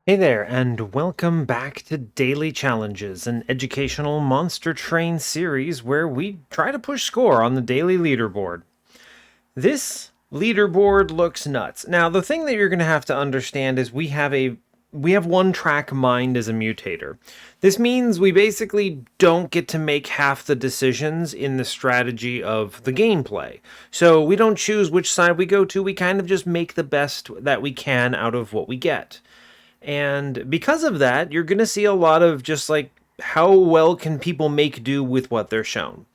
Hey there, and welcome back to Daily Challenges, an educational monster train series where we try to push score on the daily leaderboard. This leaderboard looks nuts. Now, the thing that you're going to have to understand is we have one track mind as a mutator. This means we basically don't get to make half the decisions in the strategy of the gameplay. So we don't choose which side we go to, we kind of just make the best that we can out of what we get. And because of that, you're going to see a lot of just like how well can people make do with what they're shown.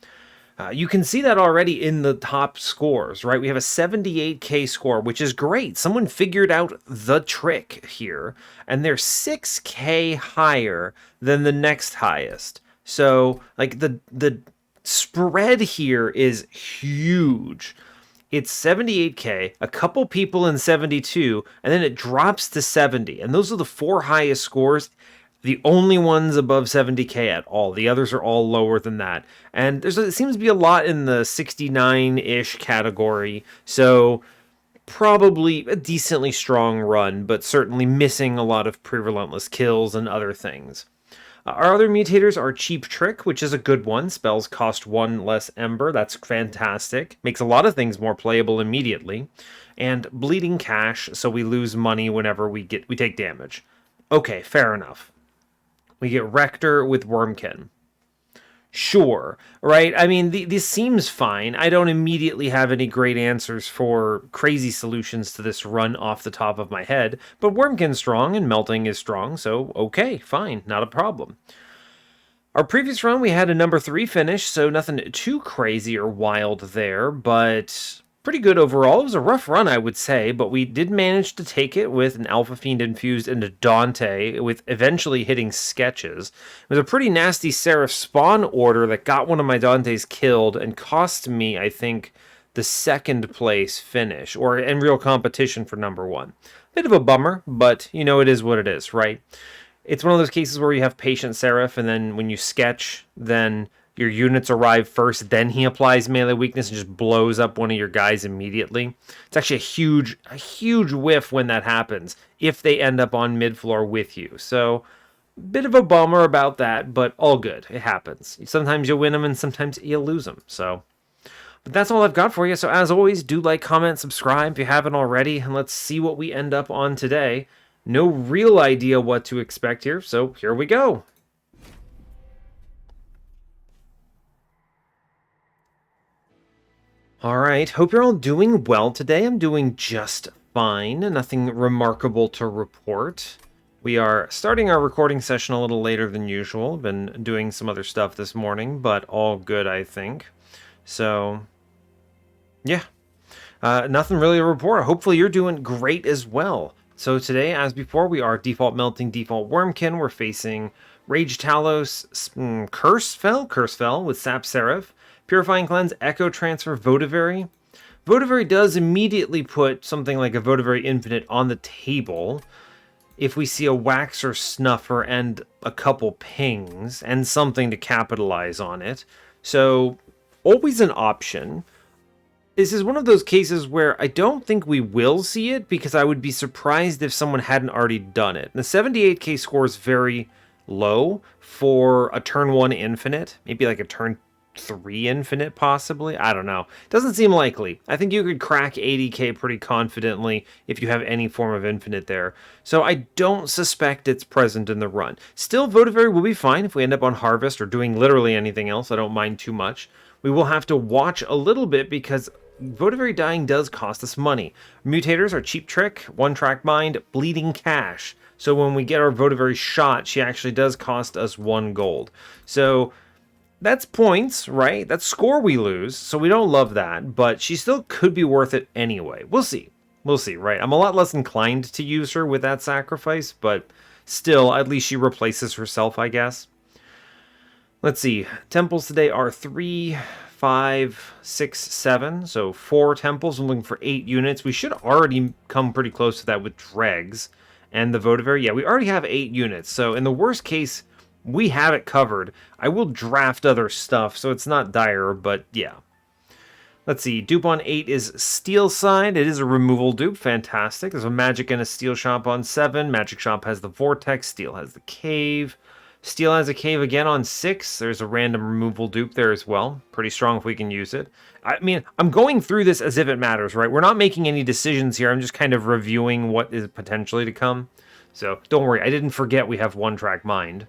You can see that already in the top scores, right? We have a 78k score, which is great. Someone figured out the trick here, and they're 6k higher than the next highest. So, like the spread here is huge. It's 78k, a couple people in 72, and then it drops to 70. And those are the four highest scores, the only ones above 70k at all. The others are all lower than that. And it seems to be a lot in the 69-ish category. So probably a decently strong run, but certainly missing a lot of pre-relentless kills and other things. Our other mutators are Cheap Trick, which is a good one. Spells cost one less Ember. That's fantastic. Makes a lot of things more playable immediately. And Bleeding Cash, so we lose money whenever we take damage. Okay, fair enough. We get Rector with Wurmkin. Sure, right? I mean, this seems fine. I don't immediately have any great answers for crazy solutions to this run off the top of my head, but Wurmkin's strong and Melting is strong, so okay, fine, not a problem. Our previous run, we had a number 3 finish, so nothing too crazy or wild there, but pretty good overall. It was a rough run, I would say, but we did manage to take it with an Alpha Fiend infused into Dante, with eventually hitting Sketches. It was a pretty nasty Seraph spawn order that got one of my Dantes killed and cost me, I think, the second place finish, or in real competition for number 1. Bit of a bummer, but you know, it is what it is, right? It's one of those cases where you have patient Seraph, and then when you sketch, then your units arrive first, then he applies melee weakness and just blows up one of your guys immediately. It's actually a huge whiff when that happens, if they end up on mid-floor with you. So, bit of a bummer about that, but all good. It happens. Sometimes you win them and sometimes you lose them. So, but that's all I've got for you. So as always, do like, comment, subscribe if you haven't already, and let's see what we end up on today. No real idea what to expect here, so here we go. All right, hope you're all doing well today. I'm doing just fine. Nothing remarkable to report. We are starting our recording session a little later than usual. Been doing some other stuff this morning, but all good, I think. So, yeah, nothing really to report. Hopefully you're doing great as well. So today, as before, we are default Melting, default Wurmkin. We're facing Rage Talos, Curse Fell with Sap Seraph, Purifying Cleanse, Echo Transfer, Votavary. Votavary does immediately put something like a Votavary Infinite on the table if we see a Wax or Snuffer and a couple pings and something to capitalize on it. So, always an option. This is one of those cases where I don't think we will see it because I would be surprised if someone hadn't already done it. The 78k score is very low for a turn 1 infinite, maybe like a turn 3 infinite possibly. I don't know. Doesn't seem likely. I think you could crack 80k pretty confidently if you have any form of infinite there. So I don't suspect it's present in the run. Still, Votavary will be fine if we end up on Harvest or doing literally anything else. I don't mind too much. We will have to watch a little bit because Votavary dying does cost us money. Mutators are Cheap Trick, One Track Mind, Bleeding Cash. So when we get our Votavary shot, she actually does cost us 1 gold. So that's points, right? That's score we lose, so we don't love that, but she still could be worth it anyway. We'll see. We'll see, right? I'm a lot less inclined to use her with that sacrifice, but still, at least she replaces herself, I guess. Let's see. Temples today are 3, 5, 6, 7. So 4 temples. I'm looking for 8 units. We should already come pretty close to that with Dregs and the Votavary. Yeah, we already have 8 units. So in the worst case, we have it covered. I will draft other stuff, so it's not dire, but yeah. Let's see, dupe on 8 is Steel Side. It is a removal dupe, fantastic. There's a Magic and a Steel Shop on 7. Magic Shop has the Vortex, Steel has the Cave. Steel has a Cave again on 6. There's a random removal dupe there as well. Pretty strong if we can use it. I mean, I'm going through this as if it matters, right? We're not making any decisions here. I'm just kind of reviewing what is potentially to come. So don't worry, I didn't forget we have One Track Mind.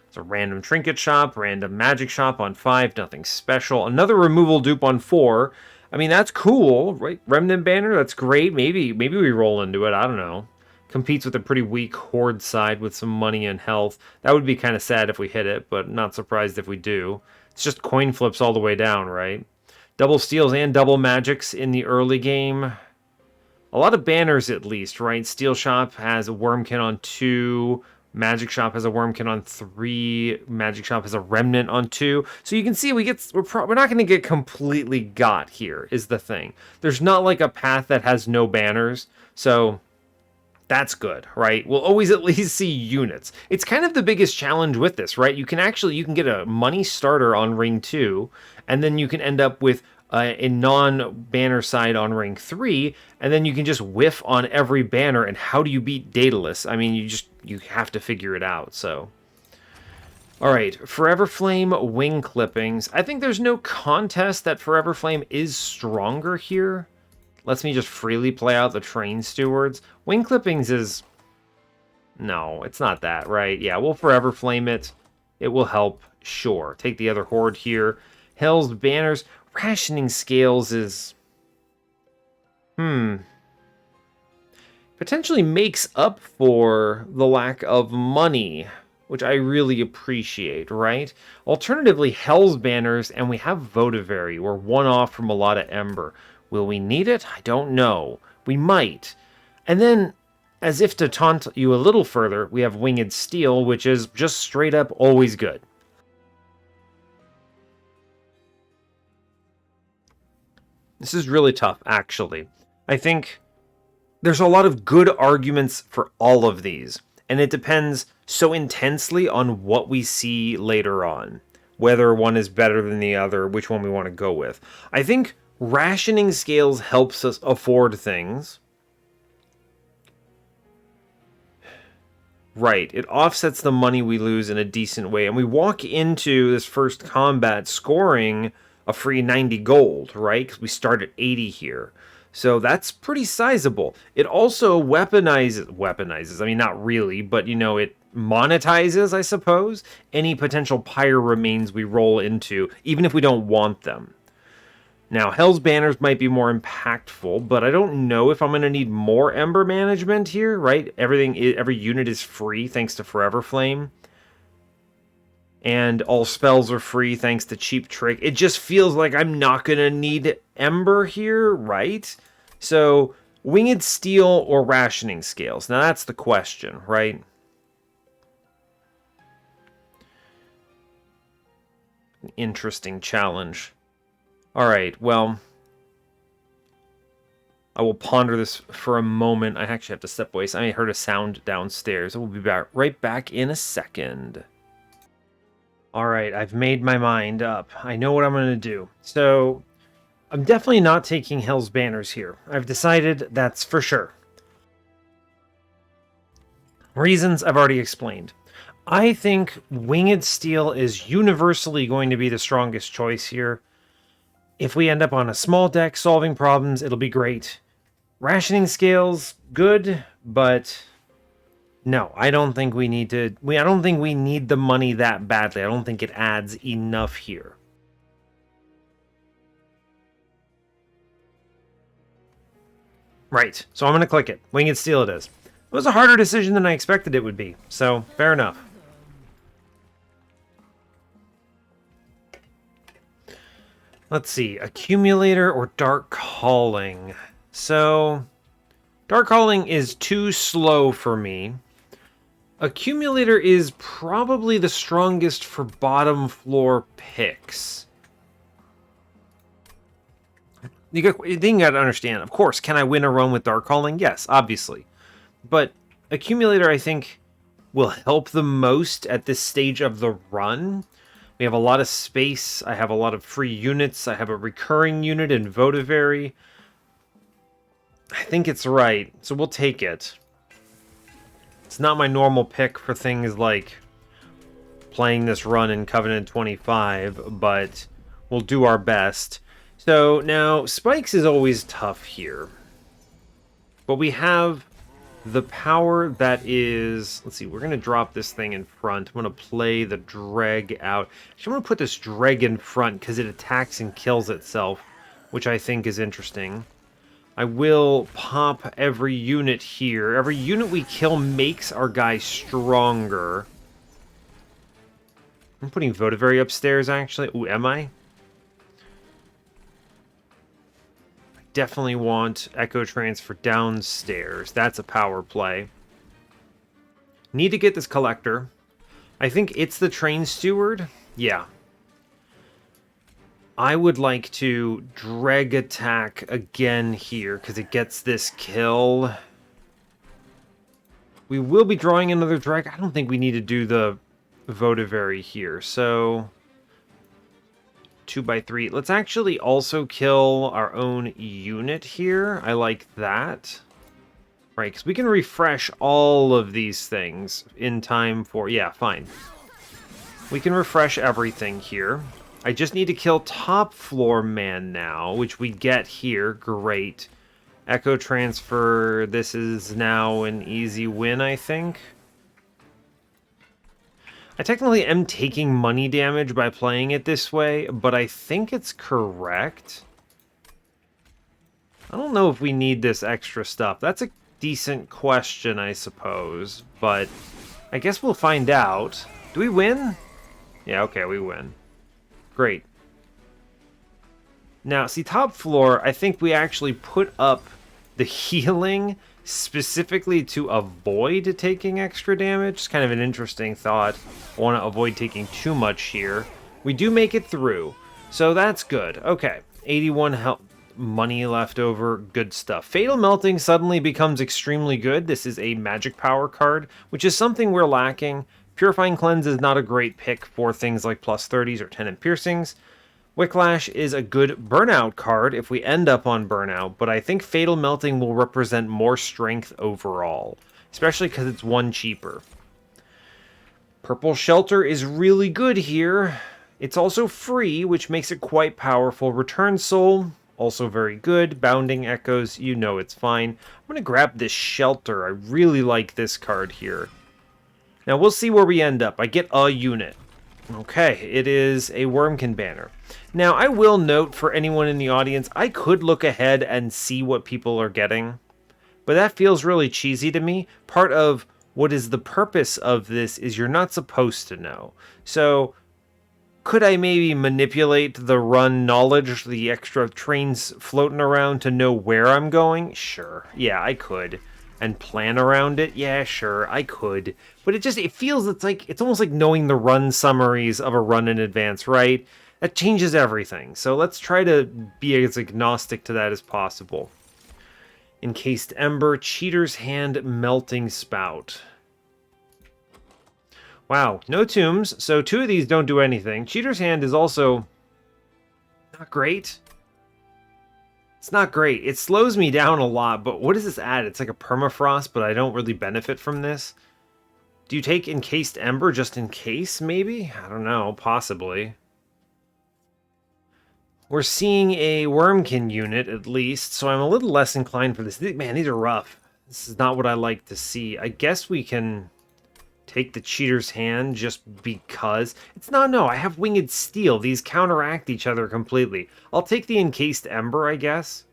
It's a random trinket shop, random magic shop on 5, nothing special. Another removal dupe on 4. I mean, that's cool, right? Remnant Banner, that's great. Maybe we roll into it, I don't know. Competes with a pretty weak Horde side with some money and health. That would be kind of sad if we hit it, but not surprised if we do. It's just coin flips all the way down, right? Double steals and double magics in the early game. A lot of banners at least, right? Steel Shop has a Wurmkin on 2. Magic Shop has a Wurmkin on 3. Magic Shop has a Remnant on 2. So you can see we're not going to get completely got here, is the thing. There's not like a path that has no banners, so that's good, right? We'll always at least see units. It's kind of the biggest challenge with this, right? You can get a money starter on Ring 2, and then you can end up with a non-banner side on Ring 3, and then you can just whiff on every banner, and how do you beat Daedalus? I mean, you have to figure it out, so. Alright, Forever Flame Wing Clippings. I think there's no contest that Forever Flame is stronger here. Lets me just freely play out the Train Stewards. Wing Clippings is... No, it's not that, right? Yeah, we'll Forever Flame it. It will help, sure. Take the other Horde here. Hell's Banners. Rationing Scales is... Potentially makes up for the lack of money, which I really appreciate, right? Alternatively, Hell's Banners, and we have Votivary. We're one off from a lot of Ember. Will we need it? I don't know. We might. And then, as if to taunt you a little further, we have Winged Steel, which is just straight up always good. This is really tough, actually. I think there's a lot of good arguments for all of these, and it depends so intensely on what we see later on, whether one is better than the other, which one we want to go with. I think Rationing Scales helps us afford things. Right, it offsets the money we lose in a decent way, and we walk into this first combat scoring a free 90 gold, right? Because we start at 80 here. So that's pretty sizable. It also weaponizes, I mean, not really, but, you know, it monetizes, I suppose, any potential pyre remains we roll into, even if we don't want them. Now, Hell's Banners might be more impactful, but I don't know if I'm going to need more Ember management here, right? Every unit is free thanks to Forever Flame. And all spells are free thanks to Cheap Trick. It just feels like I'm not going to need Ember here, right? So, Winged Steel or Rationing Scales? Now that's the question, right? An interesting challenge. Alright, well, I will ponder this for a moment. I actually have to step away. I heard a sound downstairs. I will be right back in a second. Alright, I've made my mind up. I know what I'm going to do. So, I'm definitely not taking Hell's Banners here. I've decided that's for sure. Reasons I've already explained. I think Winged Steel is universally going to be the strongest choice here. If we end up on a small deck solving problems, it'll be great. Rationing Scales, good, but no, I don't think we need to. I don't think we need the money that badly. I don't think it adds enough here. Right, so I'm going to click it. Winged Steel it is. It was a harder decision than I expected it would be, so fair enough. Let's see, Accumulator or Dark Calling. So, Dark Calling is too slow for me. Accumulator is probably the strongest for bottom floor picks. You got to understand, of course, can I win a run with Dark Calling? Yes, obviously. But Accumulator, I think, will help the most at this stage of the run, We have a lot of space. I have a lot of free units. I have a recurring unit in Votivary. I think it's right, so we'll take it. It's not my normal pick for things like playing this run in Covenant 25, but we'll do our best. So now, Spikes is always tough here. But we have the power that is... Let's see, we're going to drop this thing in front. I'm going to play the Dreg out. Actually, I'm going to put this Dreg in front because it attacks and kills itself, which I think is interesting. I will pop every unit here. Every unit we kill makes our guy stronger. I'm putting Votivary upstairs, actually. Ooh, am I? I definitely want Echo Transfer downstairs. That's a power play. Need to get this Collector. I think it's the Train Steward. Yeah. I would like to Dreg attack again here, because it gets this kill. We will be drawing another Dreg. I don't think we need to do the Votivary here, so 2x3. Let's actually also kill our own unit here. I like that. Right, because we can refresh all of these things in time for... Yeah, fine. We can refresh everything here. I just need to kill top floor man now, which we get here. Great. Echo Transfer. This is now an easy win, I think. I technically am taking money damage by playing it this way, but I think it's correct. I don't know if we need this extra stuff. That's a decent question, I suppose, but I guess we'll find out. Do we win? Yeah, okay, we win. Great. Now, see, top floor, I think we actually put up the healing specifically to avoid taking extra damage. It's kind of an interesting thought. I want to avoid taking too much here. We do make it through, so that's good. Okay, 81 health, money left over, good stuff. Fatal Melting suddenly becomes extremely good. This is a magic power card, which is something we're lacking. Purifying Cleanse is not a great pick for things like plus 30s or 10 and piercings. Wicklash is a good burnout card if we end up on burnout, but I think Fatal Melting will represent more strength overall, especially because it's one cheaper. Purple Shelter is really good here. It's also free, which makes it quite powerful. Return Soul, also very good. Bounding Echoes, you know it's fine. I'm going to grab this Shelter. I really like this card here. Now, we'll see where we end up. I get a unit. Okay, it is a Wurmkin banner. Now, I will note for anyone in the audience, I could look ahead and see what people are getting, but that feels really cheesy to me. Part of what is the purpose of this is you're not supposed to know. So, could I maybe manipulate the run knowledge, the extra trains floating around to know where I'm going? Sure. Yeah, I could. And plan around it? Yeah, sure, I could. But it feels, it's almost like knowing the run summaries of a run in advance, right? That changes everything. So let's try to be as agnostic to that as possible. Encased Ember, Cheater's Hand, Melting Spout. Wow, no tombs, so 2 of these don't do anything. Cheater's Hand is also not great. It's not great. It slows me down a lot, but what does this add? It's like a permafrost, but I don't really benefit from this. Do you take Encased Ember just in case, maybe? I don't know, possibly. We're seeing a Wurmkin unit, at least, so I'm a little less inclined for this. Man, these are rough. This is not what I like to see. I guess we can take the Cheater's Hand just because. It's not, no, I have Winged Steel. These counteract each other completely. I'll take the Encased Ember, I guess.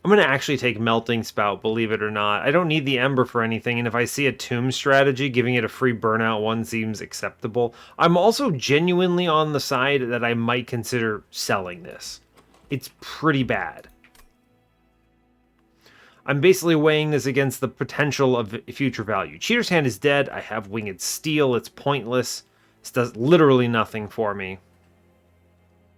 I'm going to actually take Melting Spout, believe it or not. I don't need the Ember for anything, and if I see a Tomb strategy, giving it a free burnout one seems acceptable. I'm also genuinely on the side that I might consider selling this. It's pretty bad. I'm basically weighing this against the potential of future value. Cheater's Hand is dead. I have Winged Steel. It's pointless. This does literally nothing for me.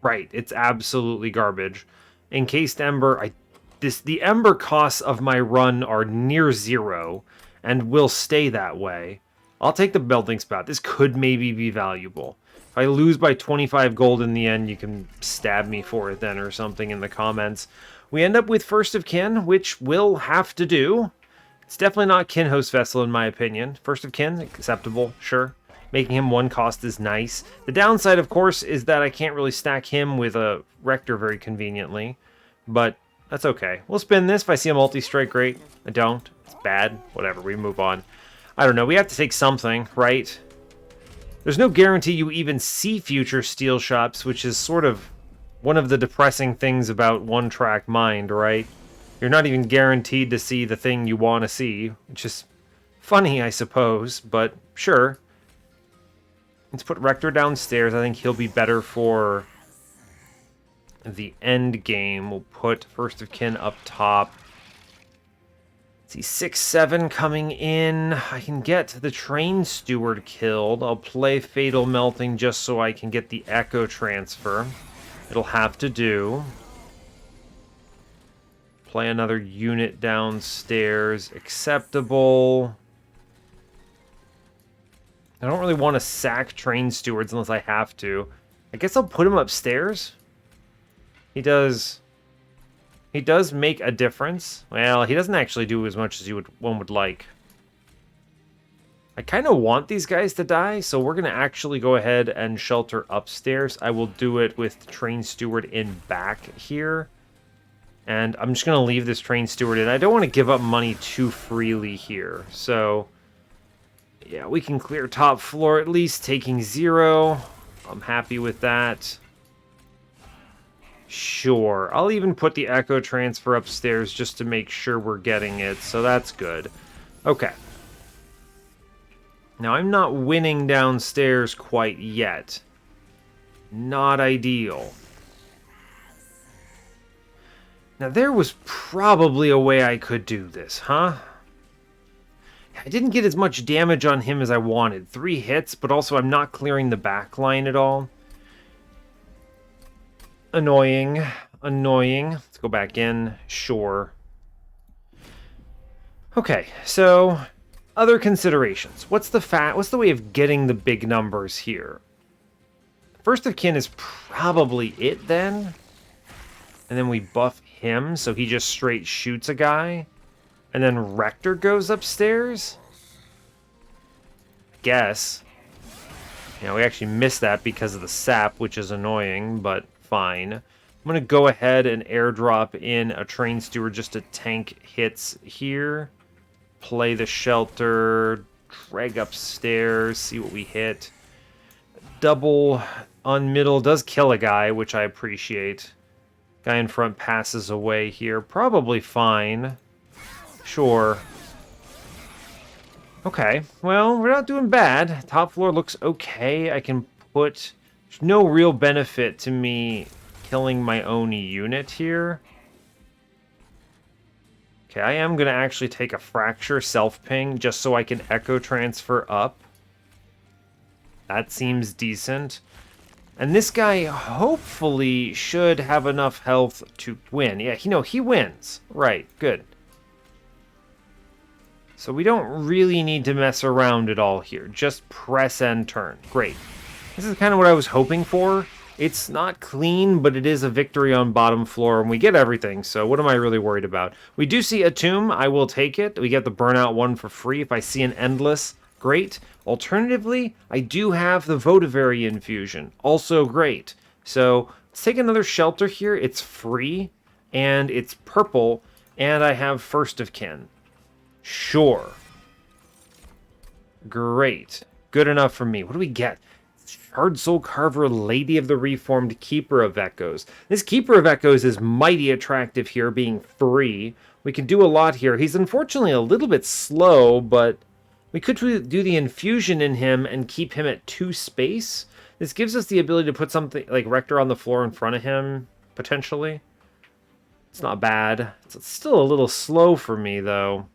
Right, it's absolutely garbage. Encased Ember, the Ember costs of my run are near 0, and will stay that way. I'll take the melting spout. This could maybe be valuable. If I lose by 25 gold in the end, you can stab me for it then or something in the comments. We end up with First of Kin, which we'll have to do. It's definitely not Kin Host Vessel in my opinion. First of Kin, acceptable, sure. Making him 1 cost is nice. The downside, of course, is that I can't really stack him with a Rector very conveniently. But that's okay. We'll spin this. If I see a multi-strike, great. I don't. It's bad. Whatever, we move on. I don't know, we have to take something, right? There's no guarantee you even see future steel shops, which is sort of one of the depressing things about one-track mind, right? You're not even guaranteed to see the thing you want to see, which is funny, I suppose, but sure. Let's put Rector downstairs. I think he'll be better for the end game. We'll put First of Kin up top. See, 6-7 coming in. I can get the Train Steward killed. I'll play Fatal Melting just so I can get the Echo Transfer. It'll have to do. Play another unit downstairs. Acceptable. I don't really want to sack Train Stewards unless I have to. I guess I'll put him upstairs. He does make a difference. Well, he doesn't actually do as much as one would like. I kind of want these guys to die, so we're going to actually go ahead and shelter upstairs. I will do it with the Train Steward in back here. And I'm just going to leave this Train Steward in. I don't want to give up money too freely here. So, yeah, we can clear top floor at least, taking 0. I'm happy with that. Sure. I'll even put the Echo Transfer upstairs just to make sure we're getting it, so that's good. Okay. Now, I'm not winning downstairs quite yet. Not ideal. Now, there was probably a way I could do this, huh? I didn't get as much damage on him as I wanted. 3 hits, but also I'm not clearing the back line at all. Annoying. Annoying. Let's go back in. Sure. Okay, so other considerations. What's the way of getting the big numbers here? First of Kin is probably it then. And then we buff him so he just straight shoots a guy. And then Rector goes upstairs? I guess. Yeah, we actually missed that because of the sap, which is annoying, but fine. I'm going to go ahead and airdrop in a Train Steward just to tank hits here. Play the shelter. Drag upstairs. See what we hit. Double on middle does kill a guy, which I appreciate. Guy in front passes away here. Probably fine. Sure. Okay, well, we're not doing bad. Top floor looks okay. I can put... There's no real benefit to me killing my own unit here. Okay, I am going to actually take a Fracture self-ping just so I can Echo Transfer up. That seems decent. And this guy hopefully should have enough health to win. Yeah, he wins. Right, good. So we don't really need to mess around at all here. Just press and turn. Great. This is kind of what I was hoping for. It's not clean, but it is a victory on bottom floor, and we get everything, so what am I really worried about? We do see a tomb. I will take it. We get the burnout one for free. If I see an endless, great. Alternatively, I do have the Votivary infusion. Also great. So let's take another shelter here. It's free, and it's purple, and I have First of Kin. Sure. Great. Good enough for me. What do we get? Shard Soul Carver, Lady of the Reformed, Keeper of Echoes. This Keeper of Echoes is mighty attractive here, being free. We can do a lot here. He's unfortunately a little bit slow, but we could do the infusion in him and keep him at 2 space. This gives us the ability to put something like Rector on the floor in front of him, potentially. It's not bad. It's still a little slow for me, though.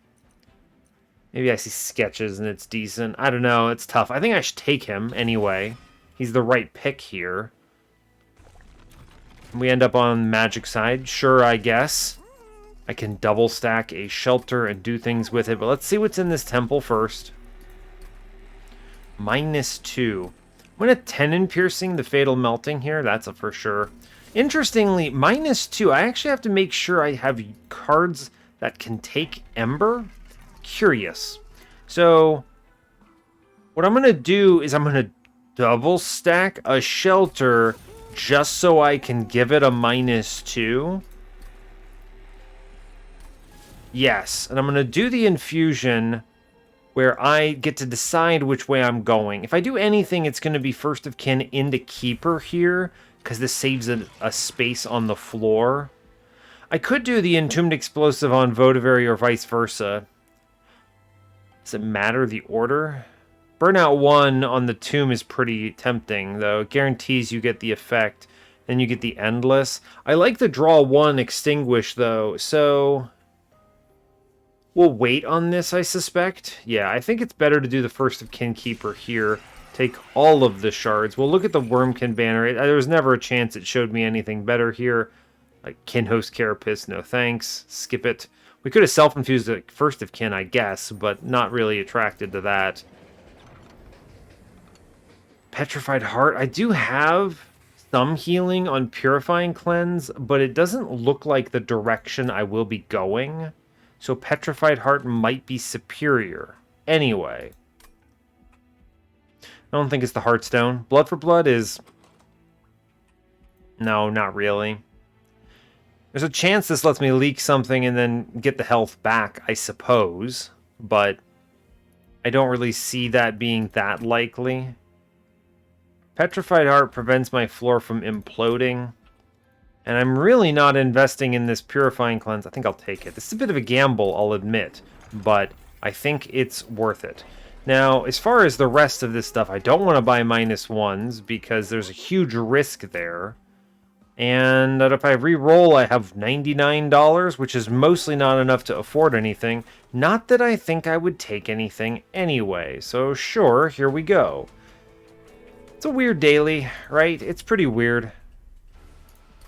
Maybe I see sketches and it's decent. I don't know. It's tough. I think I should take him anyway. He's the right pick here. We end up on magic side. Sure, I guess. I can double stack a shelter and do things with it. But let's see what's in this temple first. -2. I'm going to 10 in piercing the fatal melting here. That's a for sure. Interestingly, -2. I actually have to make sure I have cards that can take Ember. Curious. So what I'm going to do is I'm going to double stack a shelter just so I can give it a -2. Yes, and I'm going to do the infusion where I get to decide which way I'm going. If I do anything, it's going to be first of kin into keeper here, because this saves a space on the floor. I could do the entombed explosive on Votavary or vice versa. Does it matter the order? Burnout 1 on the tomb is pretty tempting, though. It guarantees you get the effect, and you get the endless. I like the draw 1 extinguish, though, so we'll wait on this, I suspect. Yeah, I think it's better to do the first of kin keeper here. Take all of the shards. We'll look at the Wurmkin banner. There was never a chance it showed me anything better here. Like Kinhost Carapace, no thanks. Skip it. We could have self-infused the first of kin, I guess, but not really attracted to that. Petrified Heart. I do have some healing on Purifying Cleanse, but it doesn't look like the direction I will be going. So Petrified Heart might be superior. Anyway. I don't think it's the Heartstone. Blood for Blood is... No, not really. There's a chance this lets me leak something and then get the health back, I suppose. But I don't really see that being that likely. Petrified Heart prevents my floor from imploding. And I'm really not investing in this Purifying Cleanse. I think I'll take it. This is a bit of a gamble, I'll admit. But I think it's worth it. Now, as far as the rest of this stuff, I don't want to buy -1s because there's a huge risk there. And if I re-roll, I have $99, which is mostly not enough to afford anything. Not that I think I would take anything anyway. So sure, here we go. It's a weird daily, right? It's pretty weird.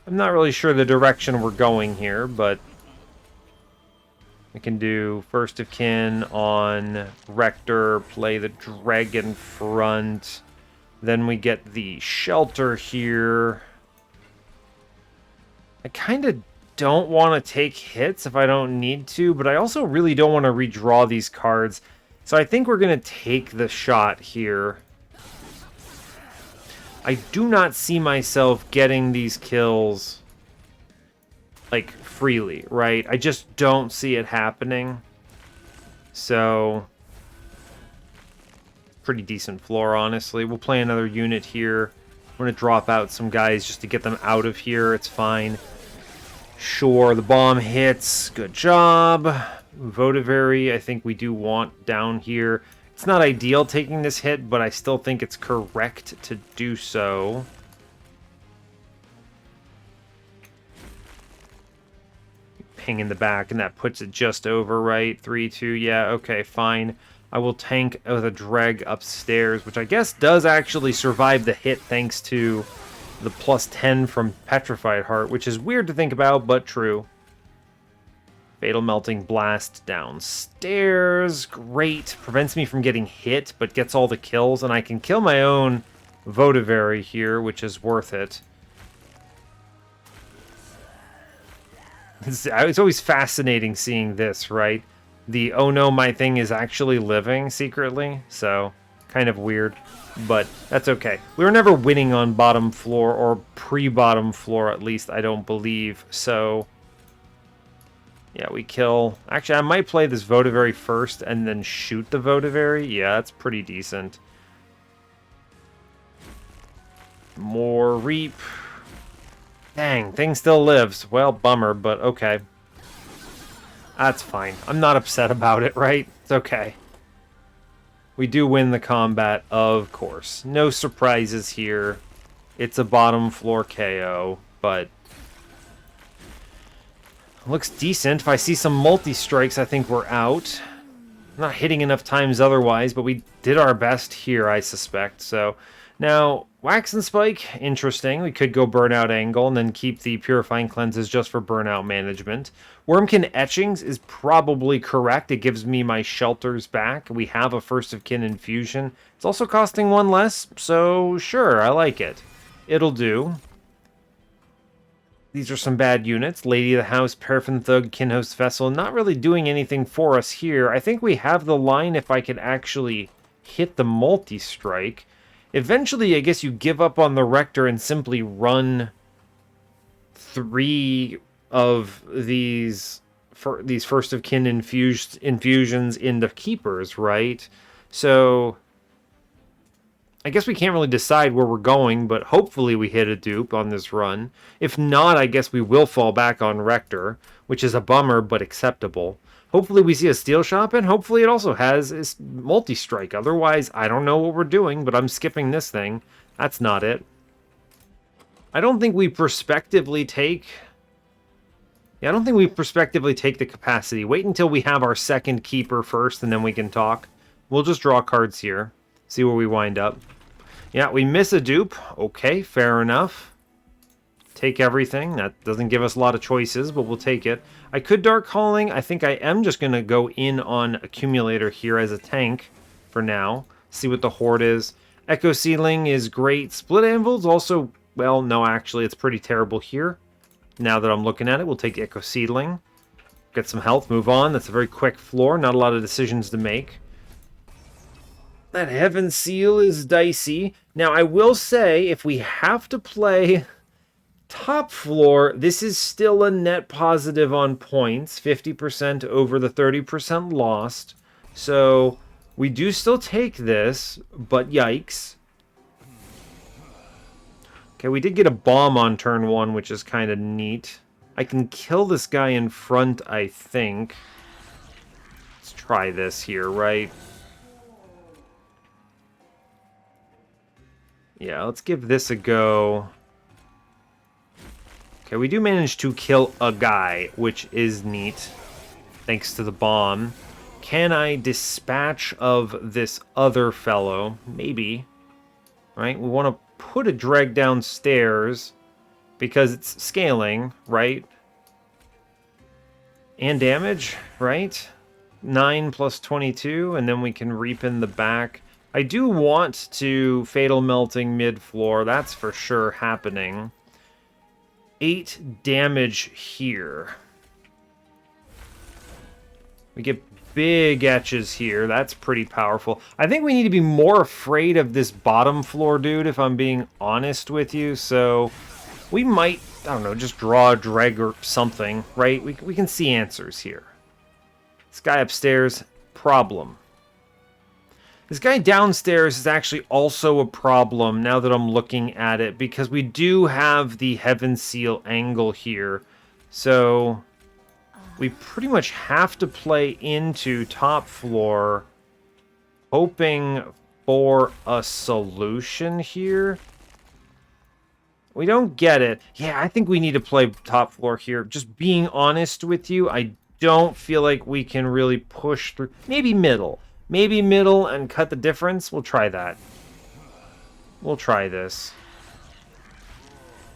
I'm not really sure the direction we're going here, but we can do first of kin on Rector, play the Dragon Front. Then we get the shelter here. I kind of don't want to take hits if I don't need to, but I also really don't want to redraw these cards. So I think we're going to take the shot here. I do not see myself getting these kills, like, freely, right? I just don't see it happening. So, pretty decent floor, honestly. We'll play another unit here. I'm going to drop out some guys just to get them out of here. It's fine. Sure, the bomb hits. Good job. Votavary, I think we do want down here. It's not ideal taking this hit, but I still think it's correct to do so. Ping in the back, and that puts it just over, right? 3-2, yeah, okay, fine. I will tank with a dreg upstairs, which I guess does actually survive the hit thanks to the +10 from Petrified Heart, which is weird to think about, but true. Fatal Melting Blast downstairs. Great. Prevents me from getting hit, but gets all the kills, and I can kill my own Votavary here, which is worth it. It's always fascinating seeing this, right? The, oh no, my thing is actually living secretly, so kind of weird. But that's okay. We were never winning on bottom floor, or pre-bottom floor at least, I don't believe. So, yeah, we kill. Actually, I might play this Votavary first and then shoot the Votavary. Yeah, that's pretty decent. More Reap. Dang, thing still lives. Well, bummer, but okay. That's fine. I'm not upset about it, right? It's okay. We do win the combat, of course. No surprises here. It's a bottom floor KO, but looks decent. If I see some multi-strikes, I think we're out. Not hitting enough times otherwise, but we did our best here, I suspect. So now Wax and Spike, interesting. We could go Burnout Angle and then keep the Purifying Cleanses just for Burnout management. Wurmkin Etchings is probably correct. It gives me my shelters back. We have a First of Kin Infusion. It's also costing one less, so sure, I like it. It'll do. These are some bad units. Lady of the House, Paraffin Thug, Kinhost Vessel. Not really doing anything for us here. I think we have the line if I could actually hit the multi-strike. Eventually, I guess you give up on the Rector and simply run 3 of these First of Kin infusions into Keepers, right? So I guess we can't really decide where we're going, but hopefully we hit a dupe on this run. If not, I guess we will fall back on Rector, which is a bummer, but acceptable. Hopefully we see a Steel Shop, and hopefully it also has a multi-strike. Otherwise, I don't know what we're doing, but I'm skipping this thing. That's not it. I don't think we prospectively take... Yeah, I don't think we prospectively take the capacity. Wait until we have our second Keeper first, and then we can talk. We'll just draw cards here. See where we wind up. Yeah, we miss a dupe. Okay, fair enough. Take everything. That doesn't give us a lot of choices, but we'll take it. I could Dark Calling. I think I am just going to go in on Accumulator here as a tank for now. See what the Horde is. Echo Sealing is great. Split Anvil's also, well, no, actually, it's pretty terrible here. Now that I'm looking at it, we'll take Echo Sealing. Get some health, move on. That's a very quick floor. Not a lot of decisions to make. That Heaven Seal is dicey. Now, I will say, if we have to play top floor, this is still a net positive on points. 50% over the 30% lost. So, we do still take this, but yikes. Okay, we did get a bomb on turn 1, which is kind of neat. I can kill this guy in front, I think. Let's try this here, right? Yeah, let's give this a go. Okay, we do manage to kill a guy, which is neat. Thanks to the bomb. Can I dispatch of this other fellow? Maybe. Right? We want to put a drag downstairs because it's scaling, right? And damage, right? 9 plus 22, and then we can reap in the back. I do want to Fatal Melting mid-floor. That's for sure happening. 8 damage here. We get big etches here. That's pretty powerful. I think we need to be more afraid of this bottom floor dude, if I'm being honest with you. So we might, I don't know, just draw a drag or something, right? We can see answers here. This guy upstairs, problem. This guy downstairs is actually also a problem now that I'm looking at it, because we do have the Heaven Seal angle here. So we pretty much have to play into top floor, hoping for a solution here. We don't get it. Yeah, I think we need to play top floor here. Just being honest with you, I don't feel like we can really push through. Maybe middle. Maybe middle and cut the difference. We'll try that. We'll try this.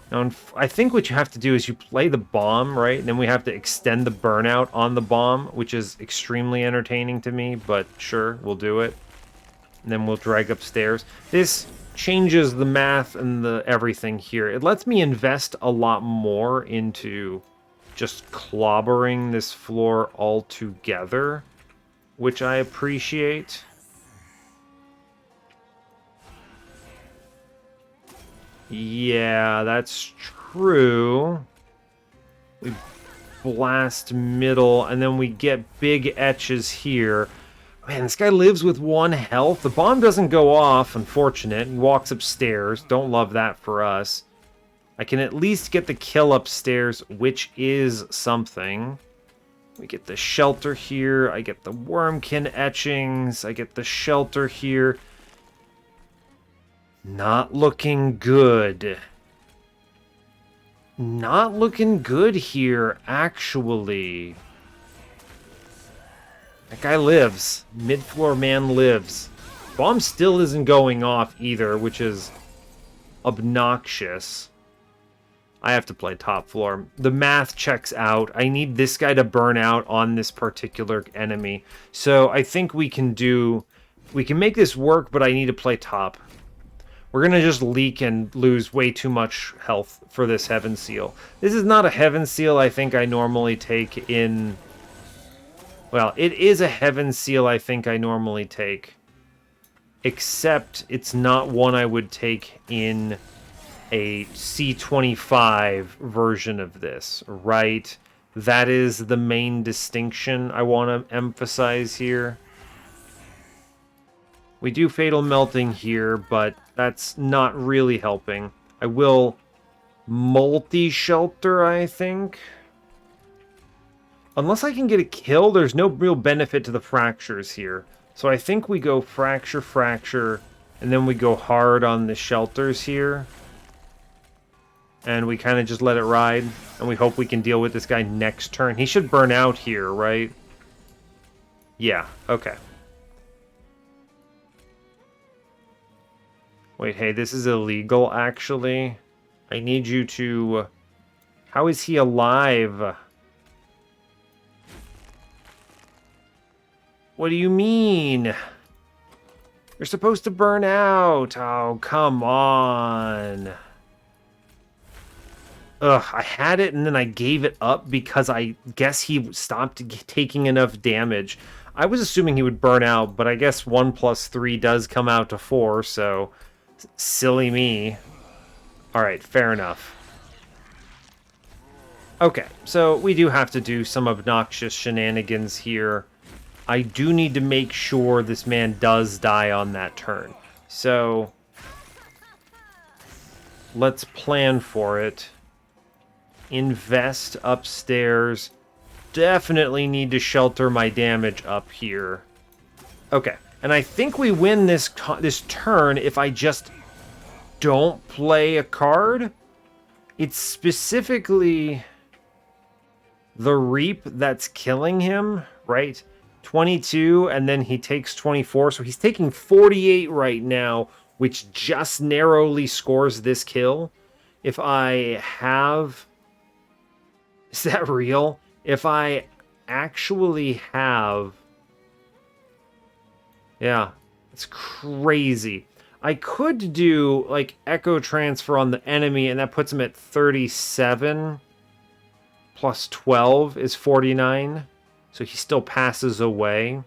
Now, I think what you have to do is you play the bomb, right? And then we have to extend the burnout on the bomb, which is extremely entertaining to me, but sure, we'll do it. And then we'll drag upstairs. This changes the math and the everything here. It lets me invest a lot more into just clobbering this floor altogether, which I appreciate. Yeah, that's true. We blast middle, and then we get big etches here. Man, this guy lives with 1 health. The bomb doesn't go off, unfortunate. He walks upstairs. Don't love that for us. I can at least get the kill upstairs, which is something. We get the shelter here. I get the Wurmkin etchings. I get the shelter here. Not looking good. Not looking good here, actually. That guy lives. Mid-floor man lives. Bomb still isn't going off either, which is obnoxious. I have to play top floor. The math checks out. I need this guy to burn out on this particular enemy. So I think we can make this work, but I need to play top. We're going to just leak and lose way too much health for this Heaven Seal. This is not a Heaven Seal I think I normally take in... Well, it is a Heaven Seal I think I normally take. Except it's not one I would take in a C25 version of this, right? That is the main distinction I want to emphasize here. We do Fatal Melting here, but that's not really helping. I will multi-shelter, I think. Unless I can get a kill, there's no real benefit to the fractures here. So I think we go fracture, fracture, and then we go hard on the shelters here. And we kind of just let it ride. And we hope we can deal with this guy next turn. He should burn out here, right? Yeah, okay. Wait, hey, this is illegal, actually. I need you to... How is he alive? What do you mean? You're supposed to burn out. Oh, come on. Ugh, I had it and then I gave it up because I guess he stopped taking enough damage. I was assuming he would burn out, but I guess 1 + 3 does come out to 4, so silly me. Alright, fair enough. Okay, so we do have to do some obnoxious shenanigans here. I do need to make sure this man does die on that turn. So let's plan for it. Invest upstairs. Definitely need to shelter my damage up here. Okay, and I think we win this turn if I just don't play a card. It's specifically the Reap that's killing him, right? 22, and then he takes 24, so he's taking 48 right now, which just narrowly scores this kill. If I have... Is that real? If I actually have... Yeah, it's crazy. I could do, like, Echo Transfer on the enemy, and that puts him at 37. Plus 12 is 49. So he still passes away.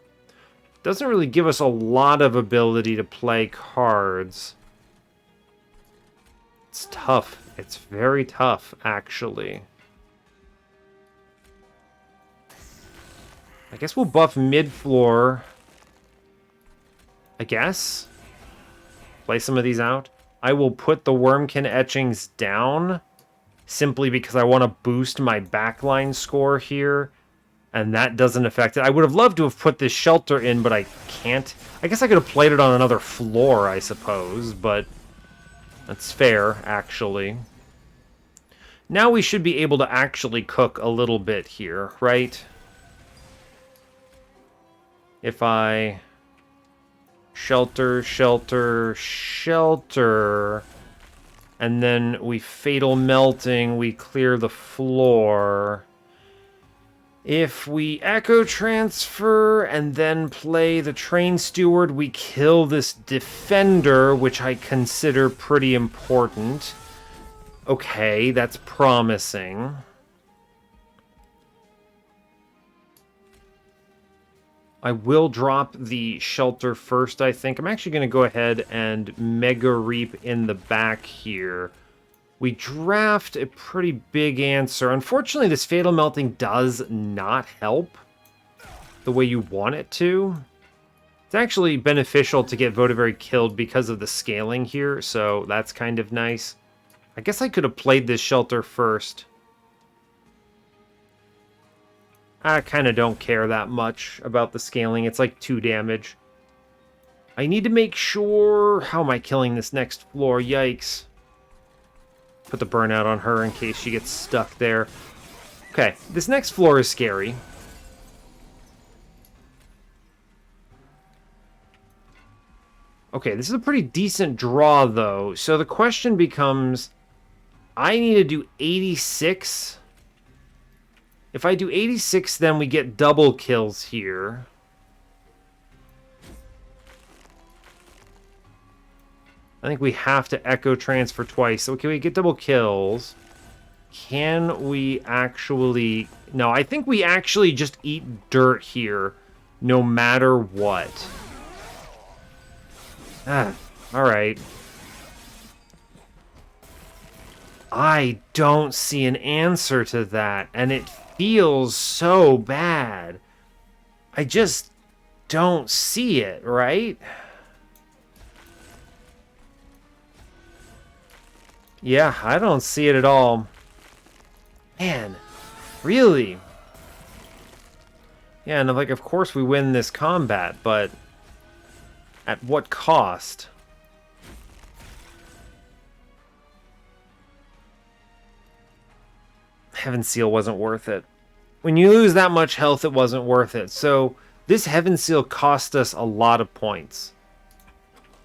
Doesn't really give us a lot of ability to play cards. It's tough. It's very tough, actually. I guess we'll buff mid-floor. I guess. Play some of these out. I will put the Wurmkin etchings down simply because I want to boost my backline score here. And that doesn't affect it. I would have loved to have put this shelter in, but I can't. I guess I could have played it on another floor, I suppose, but that's fair, actually. Now we should be able to actually cook a little bit here, right? If I shelter, shelter, shelter, and then we Fatal Melting, we clear the floor. If we Echo Transfer and then play the Train Steward, we kill this Defender, which I consider pretty important. Okay, that's promising. I will drop the Shelter first, I think. I'm actually going to go ahead and Mega Reap in the back here. We draft a pretty big answer. Unfortunately, this Fatal Melting does not help the way you want it to. It's actually beneficial to get Votivary killed because of the scaling here, so that's kind of nice. I guess I could have played this Shelter first. I kind of don't care that much about the scaling. It's like 2 damage. I need to make sure... How am I killing this next floor? Yikes. Put the burnout on her in case she gets stuck there. Okay, this next floor is scary. Okay, this is a pretty decent draw, though. So the question becomes, I need to do 86. If I do 86, then we get double kills here. I think we have to echo transfer twice. So can we get double kills? Can we actually... No, I think we actually just eat dirt here, no matter what. Ah, alright. I don't see an answer to that, and it feels so bad. I just don't see it, right? Yeah, I don't see it at all. Man, really? Yeah, and like, of course we win this combat, but at what cost? Heaven Seal wasn't worth it. When you lose that much health, it wasn't worth it. So this Heaven Seal cost us a lot of points.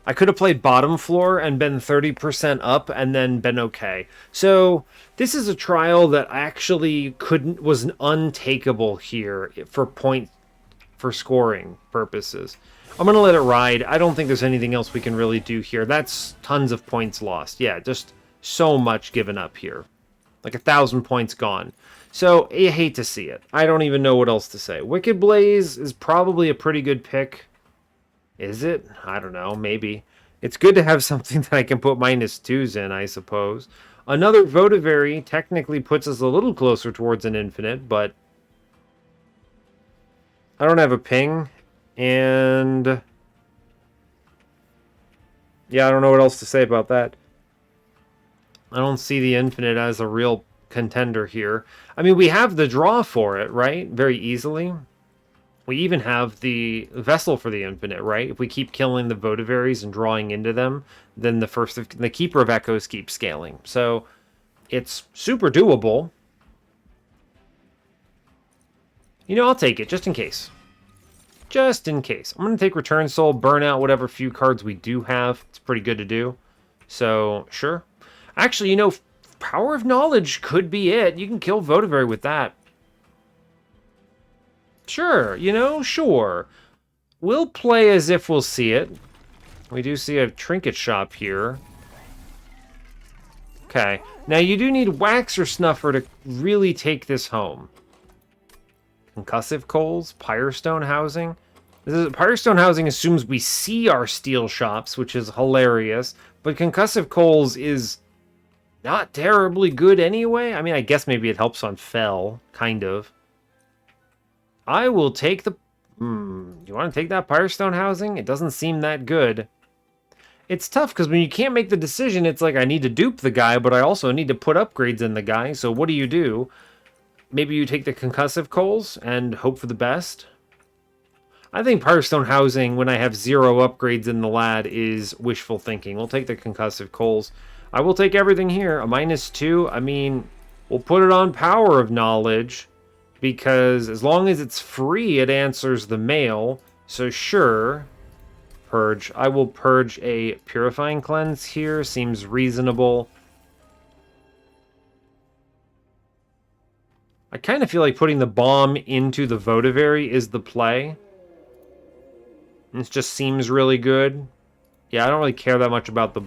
I could have played bottom floor and been 30% up and then been okay. So this is a trial that actually was untakeable here for scoring purposes. I'm going to let it ride. I don't think there's anything else we can really do here. That's tons of points lost. Yeah, just so much given up here. Like 1,000 points gone. So I hate to see it. I don't even know what else to say. Wicked Blaze is probably a pretty good pick. Is it? I don't know. Maybe. It's good to have something that I can put -2s in, I suppose. Another Votivary technically puts us a little closer towards an infinite, but I don't have a ping, and yeah, I don't know what else to say about that. I don't see the infinite as a real contender here. I mean, we have the draw for it, right? Very easily. We even have the vessel for the infinite, right? If we keep killing the Votivaries and drawing into them, then the Keeper of Echoes keeps scaling. So it's super doable. You know, I'll take it, just in case. Just in case. I'm going to take Return Soul, burn out whatever few cards we do have. It's pretty good to do. So, sure. Actually, you know, Power of Knowledge could be it. You can kill Votivary with that. Sure, you know, sure. We'll play as if we'll see it. We do see a trinket shop here. Okay. Now, you do need Wax or Snuffer to really take this home. Concussive Coals, Pyrestone Housing. Pyrestone Housing assumes we see our steel shops, which is hilarious. But Concussive Coals is not terribly good anyway. I mean, I guess maybe it helps on Fell, kind of. I will take the... you want to take that Pyrestone Housing? It doesn't seem that good. It's tough, because when you can't make the decision, it's like, I need to dupe the guy, but I also need to put upgrades in the guy, so what do? Maybe you take the Concussive Coals and hope for the best? I think Pyrestone Housing, when I have 0 upgrades in the lad, is wishful thinking. We'll take the Concussive Coals. I will take everything here. A -2, I mean, we'll put it on Power of Knowledge, because as long as it's free, it answers the mail. So sure, purge. I will purge a Purifying Cleanse here. Seems reasonable. I kind of feel like putting the bomb into the Votivary is the play. It just seems really good. Yeah, I don't really care that much about the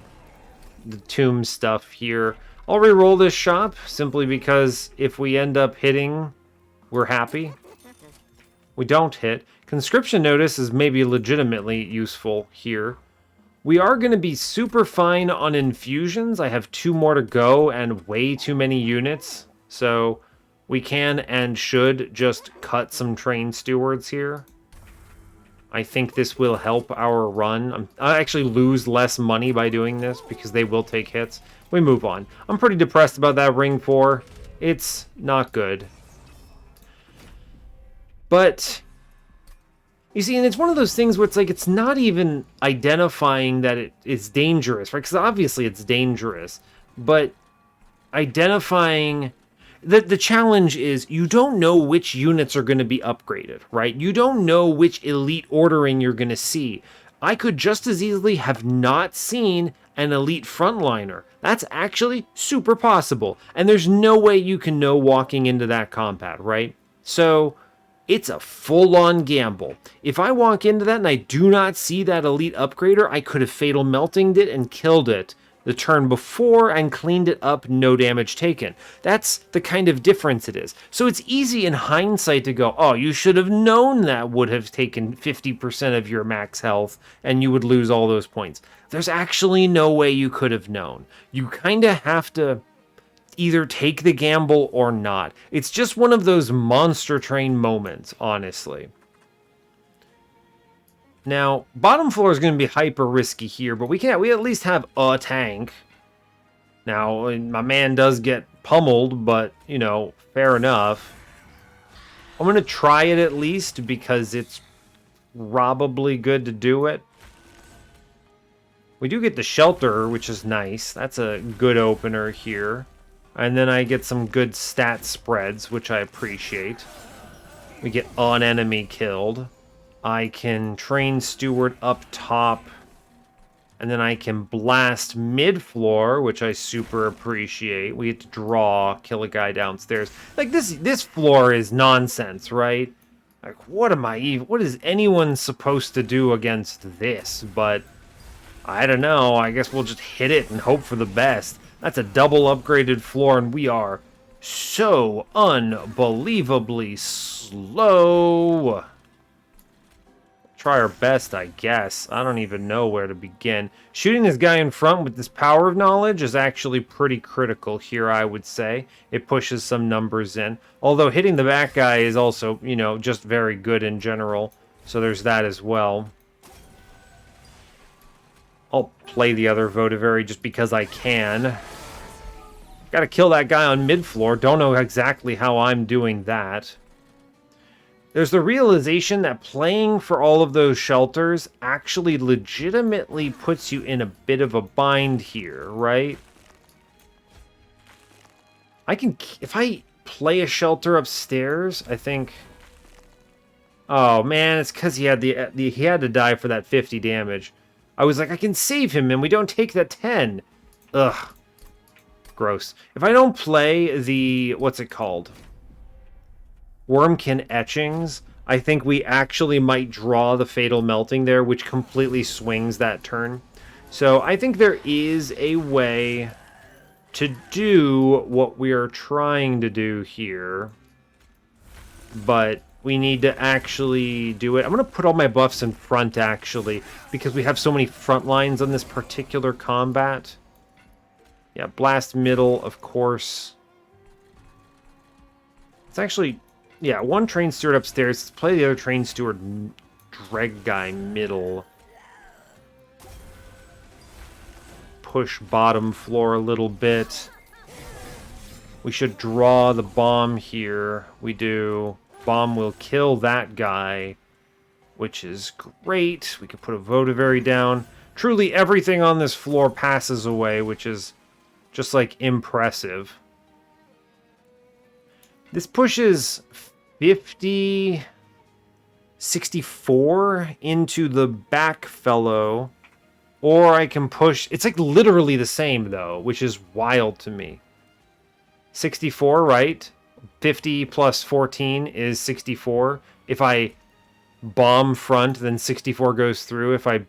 tomb stuff here. I'll re-roll this shop, simply because if we end up hitting, we're happy. We don't hit. Conscription Notice is maybe legitimately useful here. We are going to be super fine on infusions. I have 2 more to go and way too many units. So we can and should just cut some train stewards here. I think this will help our run. I actually lose less money by doing this because they will take hits. We move on. I'm pretty depressed about that Ring 4. It's not good. But, you see, and it's one of those things where it's like, it's not even identifying that it is dangerous, right? Because obviously it's dangerous. But identifying... The challenge is you don't know which units are going to be upgraded, right? You don't know which elite ordering you're going to see. I could just as easily have not seen an elite frontliner. That's actually super possible. And there's no way you can know walking into that combat, right? So it's a full-on gamble. If I walk into that and I do not see that elite upgrader, I could have fatal meltinged it and killed it the turn before and cleaned it up, no damage taken. That's the kind of difference it is. So it's easy in hindsight to go, oh, you should have known that would have taken 50% of your max health and you would lose all those points. There's actually no way you could have known. You kind of have to either take the gamble or not. It's just one of those monster train moments, honestly. Now, bottom floor is going to be hyper risky here, but we at least have a tank. Now, my man does get pummeled, but, you know, fair enough. I'm going to try it at least because it's probably good to do it. We do get the shelter, which is nice. That's a good opener here. And then I get some good stat spreads, which I appreciate. We get an enemy killed. I can train steward up top. And then I can blast mid-floor, which I super appreciate. We get to draw, kill a guy downstairs. Like, this floor is nonsense, right? Like, what is anyone supposed to do against this? But, I don't know. I guess we'll just hit it and hope for the best. That's a double upgraded floor, and we are so unbelievably slow. Try our best, I guess. I don't even know where to begin. Shooting this guy in front with this power of knowledge is actually pretty critical here, I would say. It pushes some numbers in. Although hitting the back guy is also, you know, just very good in general. So there's that as well. I'll play the other Votivary just because I can. Gotta kill that guy on mid-floor. Don't know exactly how I'm doing that. There's the realization that playing for all of those shelters actually legitimately puts you in a bit of a bind here, right? If I play a shelter upstairs, I think... Oh man, it's because he had he had to die for that 50 damage. I was like, I can save him and we don't take that 10. Ugh. Gross. If I don't play the... What's it called? Wurmkin etchings, I think we actually might draw the fatal melting there, which completely swings that turn. So I think there is a way to do what we are trying to do here, but we need to actually do it. I'm going to put all my buffs in front, actually, because we have so many front lines on this particular combat. Yeah, blast middle, of course. It's actually... Yeah, one train steward upstairs. Let's play the other train steward dreg guy middle. Push bottom floor a little bit. We should draw the bomb here. We do. Bomb will kill that guy, which is great. We could put a Votivary down. Truly everything on this floor passes away, which is just, like, impressive. This pushes 50, 64 into the back fellow, or I can push... It's like literally the same, though, which is wild to me. 64, right? 50 plus 14 is 64. If I bomb front, then 64 goes through. If I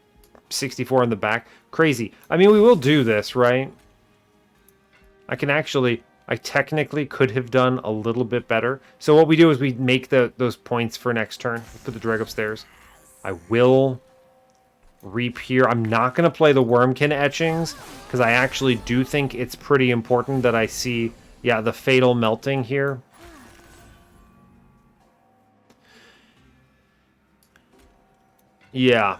64 in the back. Crazy. I mean, we will do this, right? I can actually... I technically could have done a little bit better. So what we do is we make those points for next turn. Put the drag upstairs. I will reap here. I'm not going to play the Wurmkin etchings, because I actually do think it's pretty important that I see, yeah, the fatal melting here. Yeah.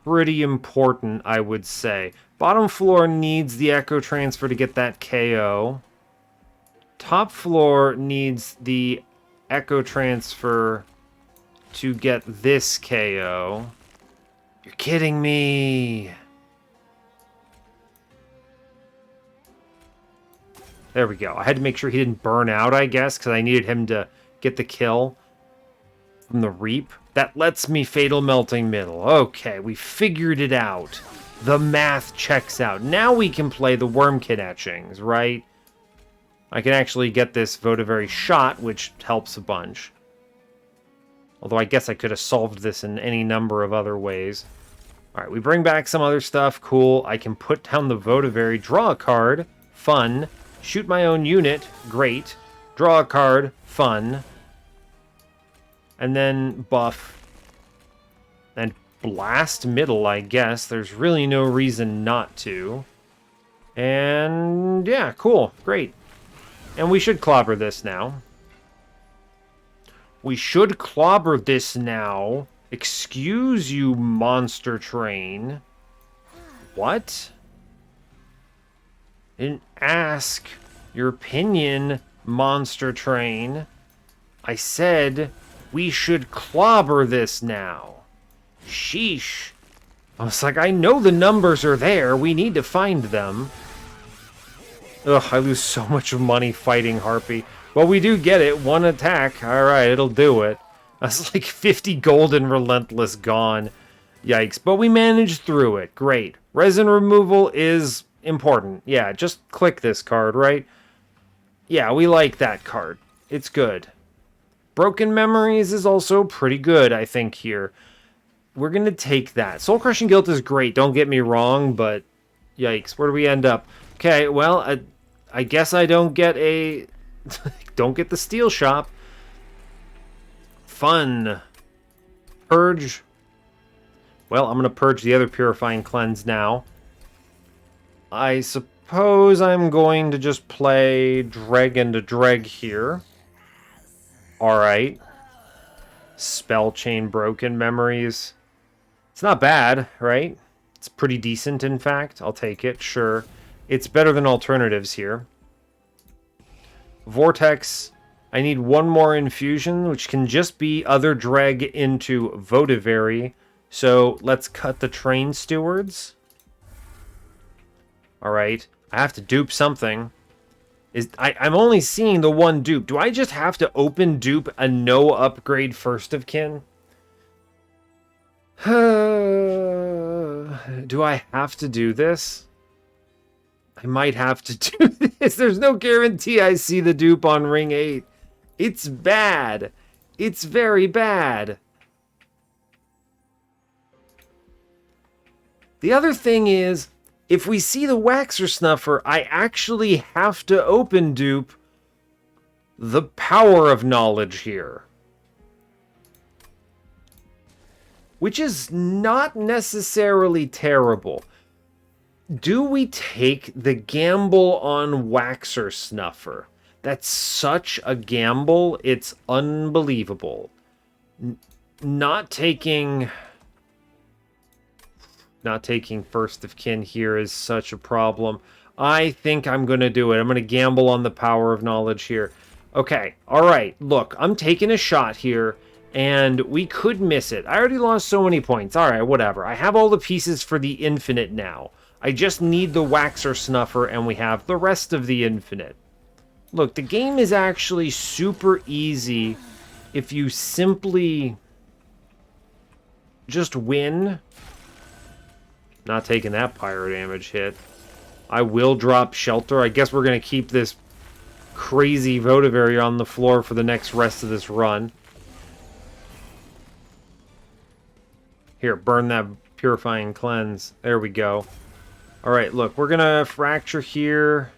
Pretty important, I would say. Bottom floor needs the Echo Transfer to get that KO. Top floor needs the Echo Transfer to get this KO. You're kidding me. There we go. I had to make sure he didn't burn out, I guess, because I needed him to get the kill. from the Reap. That lets me Fatal Melting Middle. Okay, we figured it out. The math checks out. Now we can play the Wurmkin etchings, right? I can actually get this Votavary shot, which helps a bunch. Although I guess I could have solved this in any number of other ways. Alright, we bring back some other stuff. Cool. I can put down the Votavary, draw a card. Fun. Shoot my own unit. Great. Draw a card. Fun. And then buff. And blast middle, I guess. There's really no reason not to. And yeah, cool. Great. And we should clobber this now. We should clobber this now. Excuse you, monster train. What? Didn't ask your opinion, monster train. I said we should clobber this now. Sheesh. I was like, I know the numbers are there. We need to find them. Ugh, I lose so much money fighting Harpy. Well, we do get it. One attack. Alright, it'll do it. That's like 50 gold and Relentless gone. Yikes. But we managed through it. Great. Resin removal is important. Yeah, just click this card, right? Yeah, we like that card. It's good. Broken Memories is also pretty good, I think, here. We're going to take that. Soul Crushing Guilt is great, don't get me wrong, but yikes. Where do we end up? Okay, well, I guess I don't get a... don't get the Steel Shop. Fun. Purge. Well, I'm going to purge the other Purifying Cleanse now. I suppose I'm going to just play Dreg into Dreg here. Alright. Spell Chain Broken Memories. It's not bad, right? It's pretty decent, in fact. I'll take it, sure. It's better than alternatives here. Vortex. I need one more infusion, which can just be other Dreg into Votavary. So let's cut the Train Stewards. Alright. I have to dupe something. I'm only seeing the one dupe. Do I just have to open dupe a no upgrade First of Kin? Do I have to do this? I might have to do this. There's no guarantee I see the dupe on Ring 8. It's bad. It's very bad. The other thing is, if we see the Waxer Snuffer, I actually have to open dupe the Power of Knowledge here. Which is not necessarily terrible. Do we take the gamble on Waxer Snuffer? That's such a gamble, it's unbelievable. Not taking First of Kin here is such a problem. I think I'm going to do it. I'm going to gamble on the Power of Knowledge here. Okay, alright, look, I'm taking a shot here, and we could miss it. I already lost so many points. Alright, whatever. I have all the pieces for the infinite now. I just need the Waxer Snuffer, and we have the rest of the infinite. Look, the game is actually super easy if you simply just win. Not taking that pyro damage hit. I will drop Shelter. I guess we're going to keep this crazy Votavary on the floor for the next rest of this run. Here, burn that Purifying Cleanse. There we go. Alright, look, we're going to Fracture here.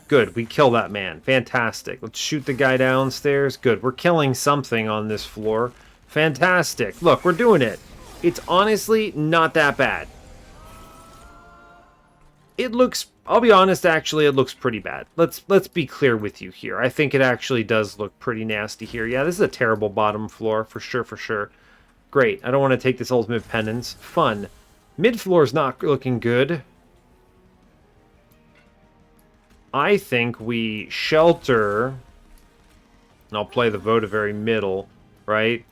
Good, we kill that man. Fantastic. Let's shoot the guy downstairs. Good, we're killing something on this floor. Fantastic. Look, we're doing it. It's honestly not that bad. It looks, I'll be honest, actually, it looks pretty bad. Let's be clear with you here. I think it actually does look pretty nasty here. Yeah, this is a terrible bottom floor, for sure, for sure. Great, I don't want to take this Ultimate Penance. Fun. Mid floor's not looking good. I think we Shelter, and I'll play the Votavary middle, right?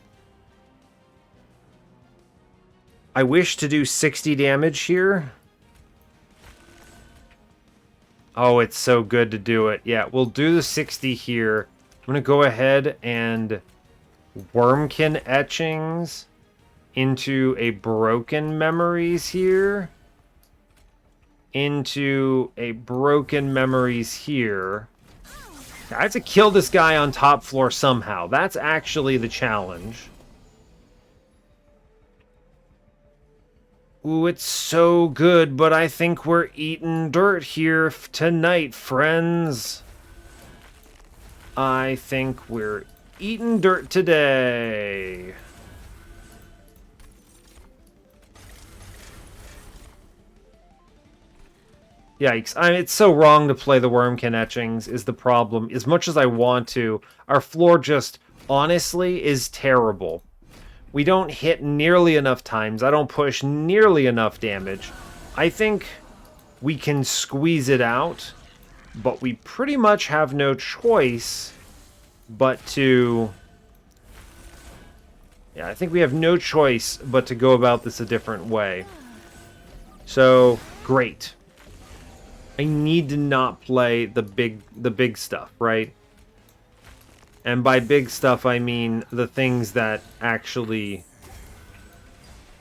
I wish to do 60 damage here. Oh, it's so good to do it. Yeah, we'll do the 60 here. I'm going to go ahead and Wurmkin etchings into a broken memories here. Into a broken memories here. I have to kill this guy on top floor somehow. That's actually the challenge. Ooh, it's so good, but I think we're eating dirt here tonight, friends. I think we're eating dirt today. Yikes. I mean, it's so wrong to play the Wurmkin etchings is the problem. As much as I want to, our floor just, honestly, is terrible. We don't hit nearly enough times. I don't push nearly enough damage. I think we can squeeze it out, but we pretty much have no choice but to... Yeah, I think we have no choice but to go about this a different way. So, great. I need to not play the big stuff, right? And by big stuff, I mean the things that actually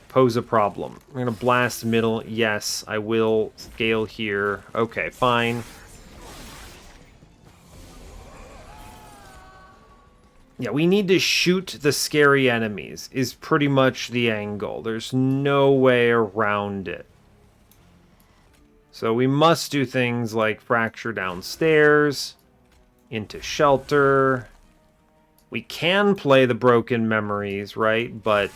pose a problem. We're going to blast middle. Yes, I will scale here. Okay, fine. Yeah, we need to shoot the scary enemies is pretty much the angle. There's no way around it. So we must do things like fracture downstairs, into shelter. We can play the broken memories, right? But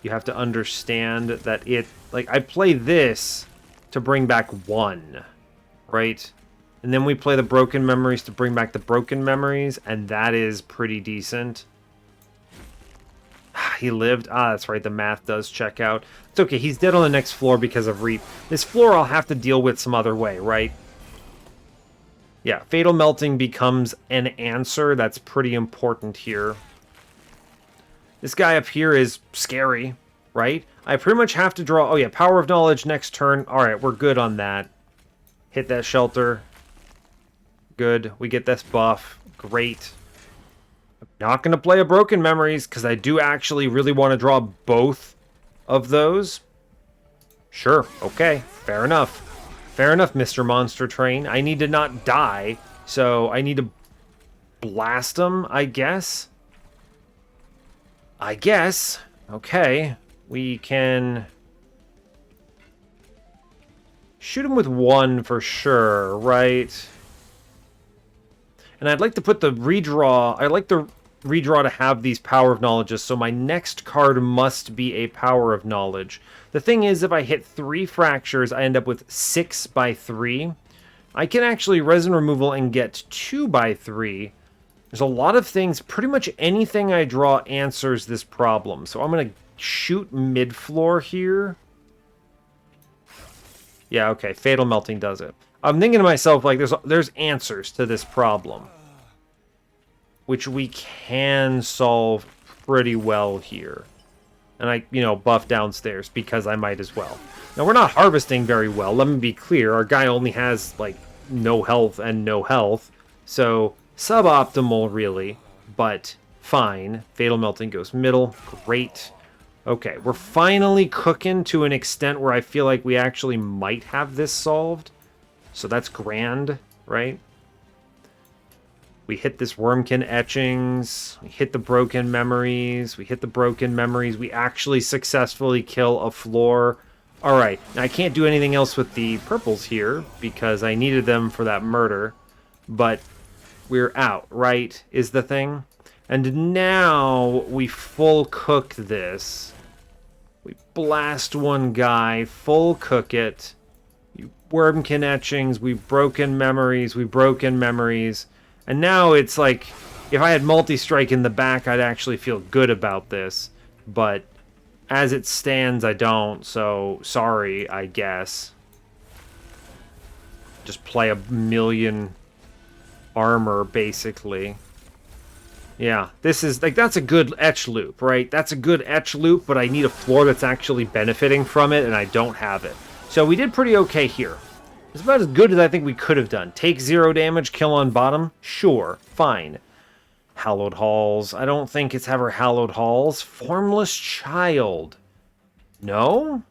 you have to understand that it... Like, I play this to bring back one, right? And then we play the broken memories to bring back the broken memories, and that is pretty decent. He lived. Ah, that's right. The math does check out. It's okay. He's dead on the next floor because of Reap. This floor I'll have to deal with some other way, right? Yeah, Fatal Melting becomes an answer. That's pretty important here. This guy up here is scary, right? I pretty much have to draw... Oh, yeah, Power of Knowledge next turn. All right, we're good on that. Hit that shelter. Good. We get this buff. Great. Not going to play a Broken Memories, because I do actually really want to draw both of those. Sure, okay, fair enough. Fair enough, Mr. Monster Train. I need to not die, so I need to blast them, I guess. Okay, we can shoot him with one for sure, right? And I'd like to put the redraw... I'd like the redraw to have these Power of Knowledges, so my next card must be a Power of Knowledge. The thing is, if I hit 3 fractures, I end up with 6 by 3. I can actually resin removal and get 2 by 3. There's a lot of things, pretty much anything I draw answers this problem. So I'm going to shoot mid-floor here. Yeah, okay, Fatal Melting does it. I'm thinking to myself, like, there's answers to this problem, which we can solve pretty well here. And I, buff downstairs because I might as well. Now, we're not harvesting very well. Let me be clear. Our guy only has, like, no health and no health. So, suboptimal, really. But fine. Fatal Melting goes middle. Great. Okay, we're finally cooking to an extent where I feel like we actually might have this solved. So that's grand, right? We hit this Wurmkin etchings. We hit the broken memories. We actually successfully kill a floor. All right. Now, I can't do anything else with the purples here because I needed them for that murder. But we're out, right, is the thing. And now we full cook this. We blast one guy, full cook it. Wurmkin etchings, we've broken memories. And now it's like, if I had multi-strike in the back, I'd actually feel good about this. But as it stands, I don't, so sorry, I guess. Just play a million armor, basically. Yeah, this is, like, that's a good etch loop, right? That's a good etch loop, but I need a floor that's actually benefiting from it, and I don't have it. So we did pretty okay here. It's about as good as I think we could have done. Take 0 damage, kill on bottom? Sure, fine. Hallowed Halls. I don't think it's ever Hallowed Halls. Formless Child. No?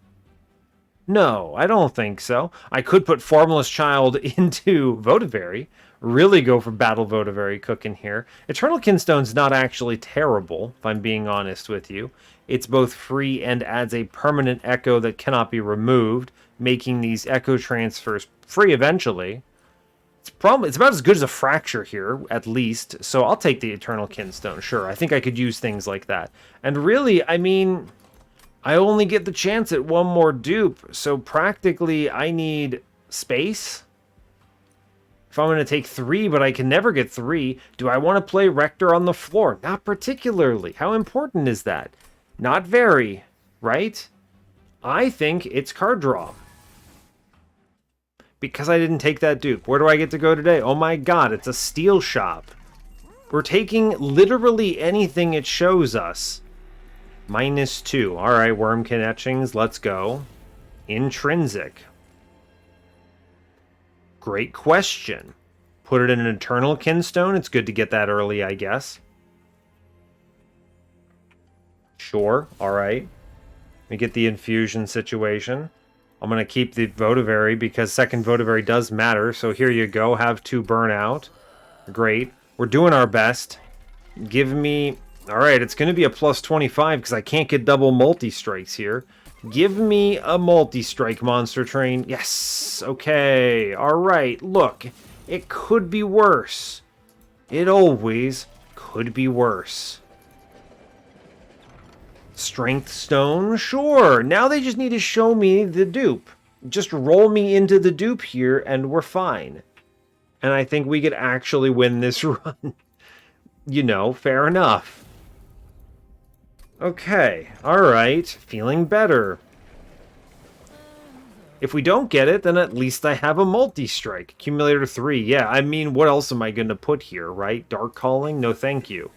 No, I don't think so. I could put Formless Child into Votavary. Really go for Battle Votavary cooking here. Eternal Kinstone's not actually terrible, if I'm being honest with you. It's both free and adds a permanent echo that cannot be removed, making these echo transfers free eventually. It's about as good as a Fracture here, at least. So I'll take the Eternal Kinstone, sure. I think I could use things like that. And really, I mean, I only get the chance at one more dupe, so practically I need space. If I'm going to take 3, but I can never get 3, do I want to play Rector on the floor? Not particularly. How important is that? Not very, right? I think it's card draw. Because I didn't take that dupe. Where do I get to go today? Oh my god, it's a steel shop. We're taking literally anything it shows us. -2. Alright, Wurmkin etchings, let's go. Intrinsic. Great question. Put it in an Eternal Kinstone. It's good to get that early, I guess. Sure, alright. We get the infusion situation. I'm going to keep the Votavary because second Votavary does matter. So here you go. Have 2 burnout. Great. We're doing our best. Give me... Alright, it's going to be a +25 because I can't get double multi-strikes here. Give me a multi-strike, Monster Train. Yes! Okay. Alright, look. It could be worse. It always could be worse. Strength Stone? Sure. Now they just need to show me the dupe. Just roll me into the dupe here and we're fine. And I think we could actually win this run. You know, fair enough. Okay. Alright. Feeling better. If we don't get it, then at least I have a multi-strike. Accumulator 3. Yeah, I mean, what else am I going to put here, right? Dark Calling? No, thank you.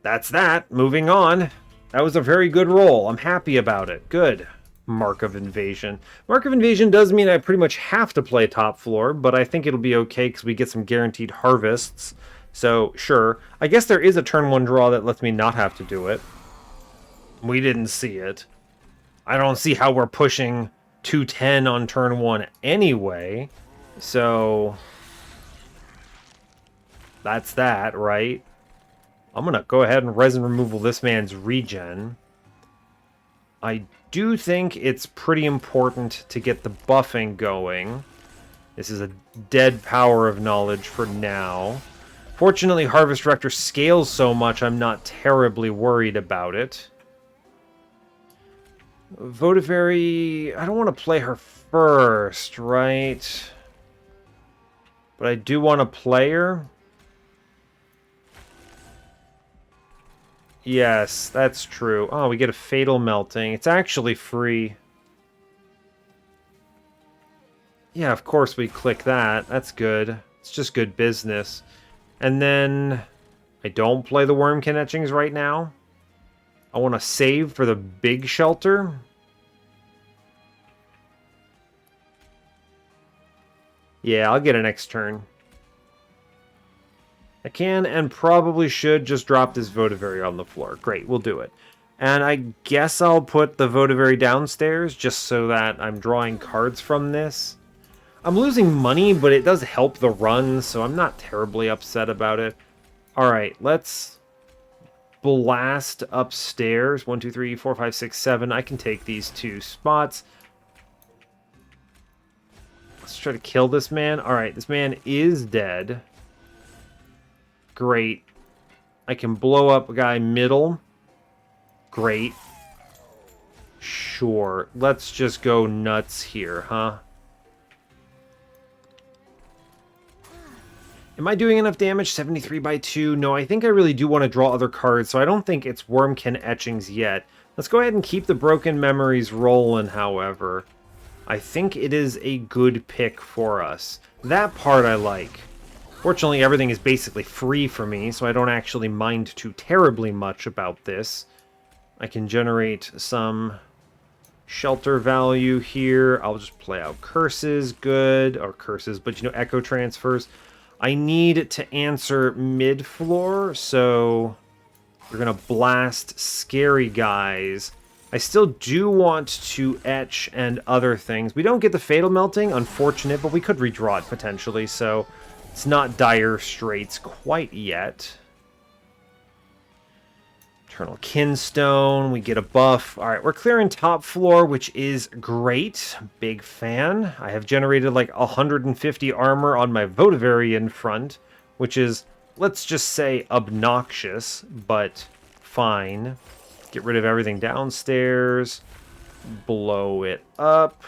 That's that. Moving on. That was a very good roll. I'm happy about it. Good. Mark of Invasion. Mark of Invasion does mean I pretty much have to play top floor, but I think it'll be okay because we get some guaranteed harvests. So, sure. I guess there is a turn 1 draw that lets me not have to do it. We didn't see it. I don't see how we're pushing 210 on turn 1 anyway. So, that's that, right? I'm going to go ahead and resin removal this man's regen. I do think it's pretty important to get the buffing going. This is a dead power of knowledge for now. Fortunately, Harvest Rector scales so much I'm not terribly worried about it. Votavary... I don't want to play her first, right? But I do want to play her. Yes, that's true. Oh, we get a Fatal Melting. It's actually free. Yeah, of course we click that. That's good. It's just good business. And then I don't play the Wurmkin etchings right now. I want to save for the big shelter. Yeah, I'll get it next turn. I can and probably should just drop this Votavary on the floor. Great, we'll do it. And I guess I'll put the Votavary downstairs just so that I'm drawing cards from this. I'm losing money, but it does help the run, so I'm not terribly upset about it. Alright, let's blast upstairs. 1, 2, 3, 4, 5, 6, 7. I can take these 2 spots. Let's try to kill this man. Alright, this man is dead. Great. I can blow up a guy middle. Great. Sure. Let's just go nuts here, huh? Am I doing enough damage? 73 by 2? No, I think I really do want to draw other cards, so I don't think it's Wurmkin etchings yet. Let's go ahead and keep the Broken Memories rolling, however. I think it is a good pick for us. That part I like. Fortunately, everything is basically free for me, so I don't actually mind too terribly much about this. I can generate some shelter value here. I'll just play out curses, good, or curses, but you know, echo transfers. I need to answer mid-floor, so we're gonna blast scary guys. I still do want to etch and other things. We don't get the fatal melting, unfortunate, but we could redraw it potentially, so it's not dire straits quite yet. Eternal Kinstone, we get a buff. All right, we're clearing top floor, which is great. Big fan. I have generated like 150 armor on my Votivary in front, which is, let's just say, obnoxious, but fine. Get rid of everything downstairs. Blow it up.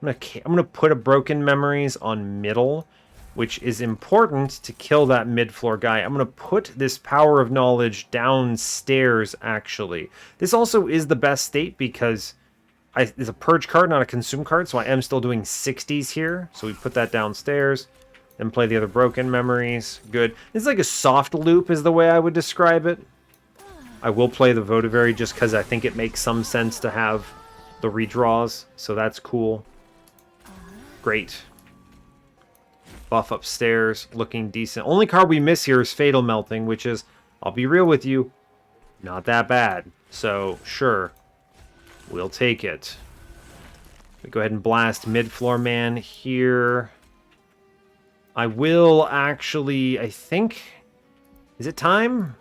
I'm gonna put a Broken Memories on middle, which is important to kill that mid-floor guy. I'm going to put this Power of Knowledge downstairs, actually. This also is the best state because it's a Purge card, not a Consume card, so I am still doing 60s here. So we put that downstairs, then play the other Broken Memories. Good. It's like a soft loop is the way I would describe it. I will play the Votivary just because I think it makes some sense to have the redraws, so that's cool. Great. Buff upstairs, looking decent. Only card we miss here is Fatal Melting, which is, I'll be real with you, not that bad. So, sure, we'll take it. We go ahead and blast Mid-Floor Man here. I will actually, I think, is it time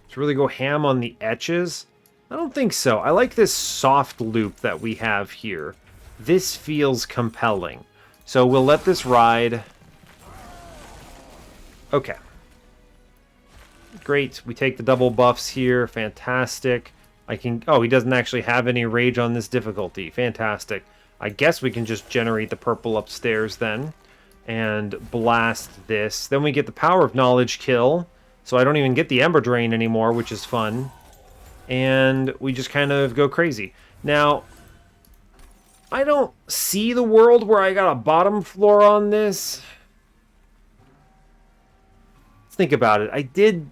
to really go ham on the etches? I don't think so. I like this soft loop that we have here. This feels compelling. So we'll let this ride. Okay. Great. We take the double buffs here. Fantastic. I can... Oh, he doesn't actually have any rage on this difficulty. Fantastic. I guess we can just generate the purple upstairs then. And blast this. Then we get the Power of Knowledge kill. So I don't even get the Ember Drain anymore, which is fun. And we just kind of go crazy. Now... I don't see the world where I got a bottom floor on this. Let's think about it. I did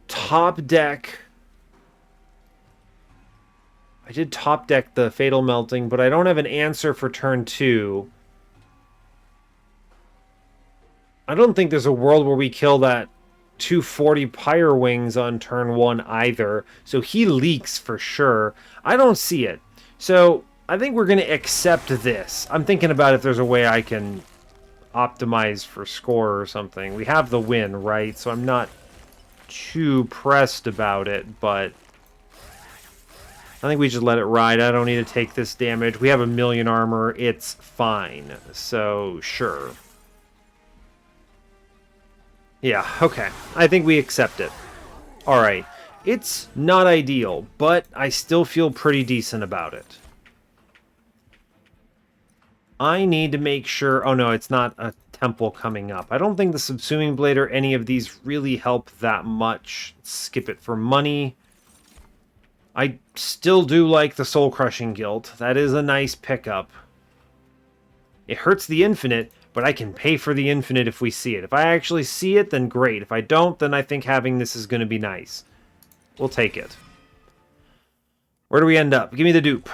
top deck. I did top deck the Fatal Melting, but I don't have an answer for turn 2. I don't think there's a world where we kill that 240 Pyre Wings on turn 1 either. So he leaks for sure. I don't see it. So... I think we're going to accept this. I'm thinking about if there's a way I can optimize for score or something. We have the win, right? So I'm not too pressed about it, but I think we just let it ride. I don't need to take this damage. We have 1,000,000 armor. It's fine. So, sure. Yeah, okay. I think we accept it. Alright. It's not ideal, but I still feel pretty decent about it. I need to make sure... Oh no, it's not a temple coming up. I don't think the Subsuming Blade or any of these really help that much. Skip it for money. I still do like the Soul Crushing Guild. That is a nice pickup. It hurts the infinite, but I can pay for the infinite if we see it. If I actually see it, then great. If I don't, then I think having this is going to be nice. We'll take it. Where do we end up? Give me the dupe.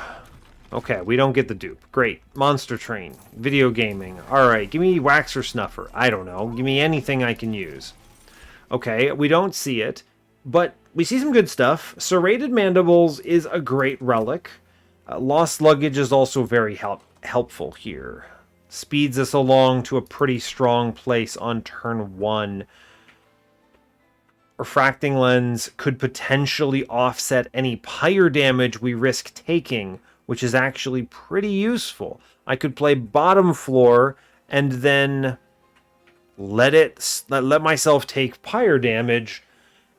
Okay, we don't get the dupe. Great. Monster Train. Video gaming. Alright, give me Wax or Snuffer. I don't know. Give me anything I can use. Okay, we don't see it, but we see some good stuff. Serrated Mandibles is a great relic. Lost Luggage is also very helpful here. Speeds us along to a pretty strong place on turn 1. Refracting Lens could potentially offset any pyre damage we risk taking, which is actually pretty useful. I could play bottom floor and then let myself take pyre damage,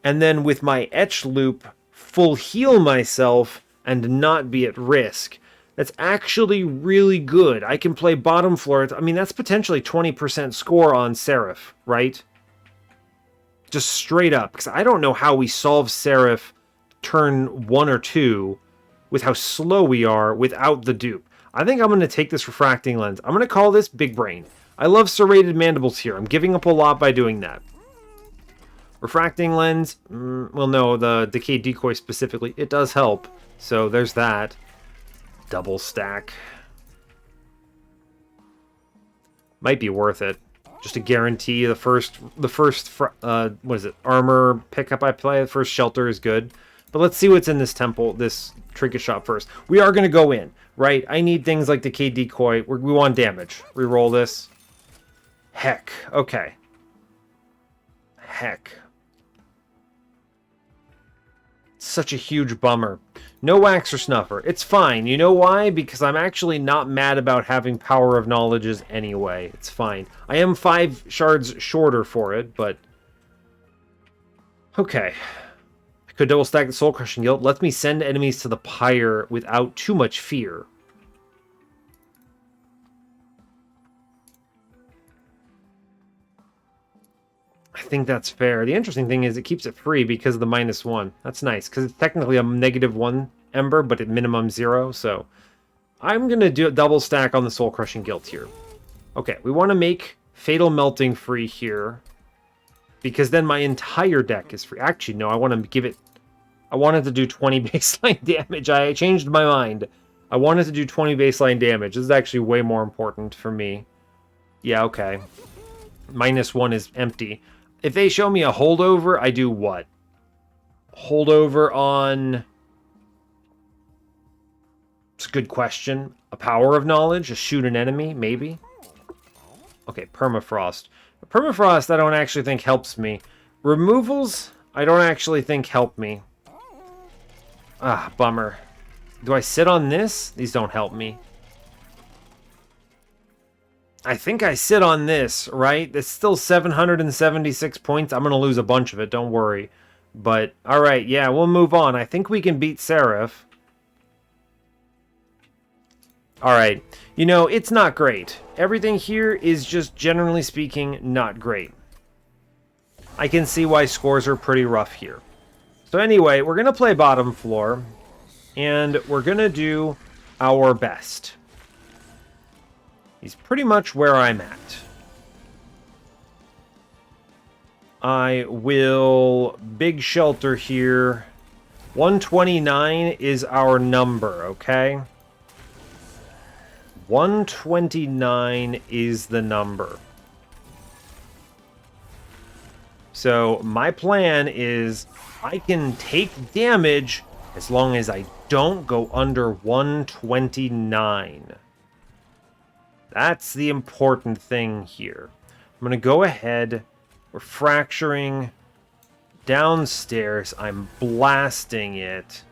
and then with my etch loop, full heal myself and not be at risk. That's actually really good. I can play bottom floor. I mean, that's potentially 20% score on Seraph, right? Just straight up, because I don't know how we solve Seraph turn 1 or 2 with how slow we are without the dupe. I think I'm going to take this Refracting Lens. I'm going to call this Big Brain. I love Serrated Mandibles here. I'm giving up a lot by doing that. Refracting lens, well, no, the decay decoy specifically, it does help. So there's that. Double stack. Might be worth it. Just to guarantee the first what is it, armor pickup I play, the first shelter is good. But let's see what's in this temple, this trinket shop first. We are going to go in, right? I need things like decay decoy. We want damage. Reroll this. Heck. Okay. Heck. Such a huge bummer. No wax or snuffer. It's fine. You know why? Because I'm actually not mad about having power of knowledges anyway. It's fine. I am 5 shards shorter for it, but... Okay. I could double stack the Soul Crushing Guild. Lets me send enemies to the pyre without too much fear. I think that's fair. The interesting thing is it keeps it free because of the -1. That's nice, because it's technically a -1 ember, but at minimum 0, so... I'm going to do a double stack on the Soul Crushing Guild here. Okay, we want to make Fatal Melting free here, because then my entire deck is free. Actually, no, I want to give it... I wanted to do 20 baseline damage. I changed my mind. I wanted to do 20 baseline damage. This is actually way more important for me. Yeah, okay. -1 is empty. If they show me a holdover, I do what? Holdover on... It's a good question. A power of knowledge? Just shoot an enemy? Maybe? Okay, permafrost. Permafrost I don't actually think helps me. Removals I don't actually think help me. Ah, bummer. Do I sit on this? These don't help me. I think I sit on this, right? It's still 776 points. I'm going to lose a bunch of it, don't worry. But, alright, yeah, we'll move on. I think we can beat Seraph. Alright, you know, it's not great. Everything here is just, generally speaking, not great. I can see why scores are pretty rough here. So anyway, we're going to play bottom floor, and we're going to do our best. He's pretty much where I'm at. I will big shelter here. 129 is our number, okay? 129 is the number. So my plan is I can take damage as long as I don't go under 129. That's the important thing here. I'm going to go ahead. We're fracturing downstairs. I'm blasting it.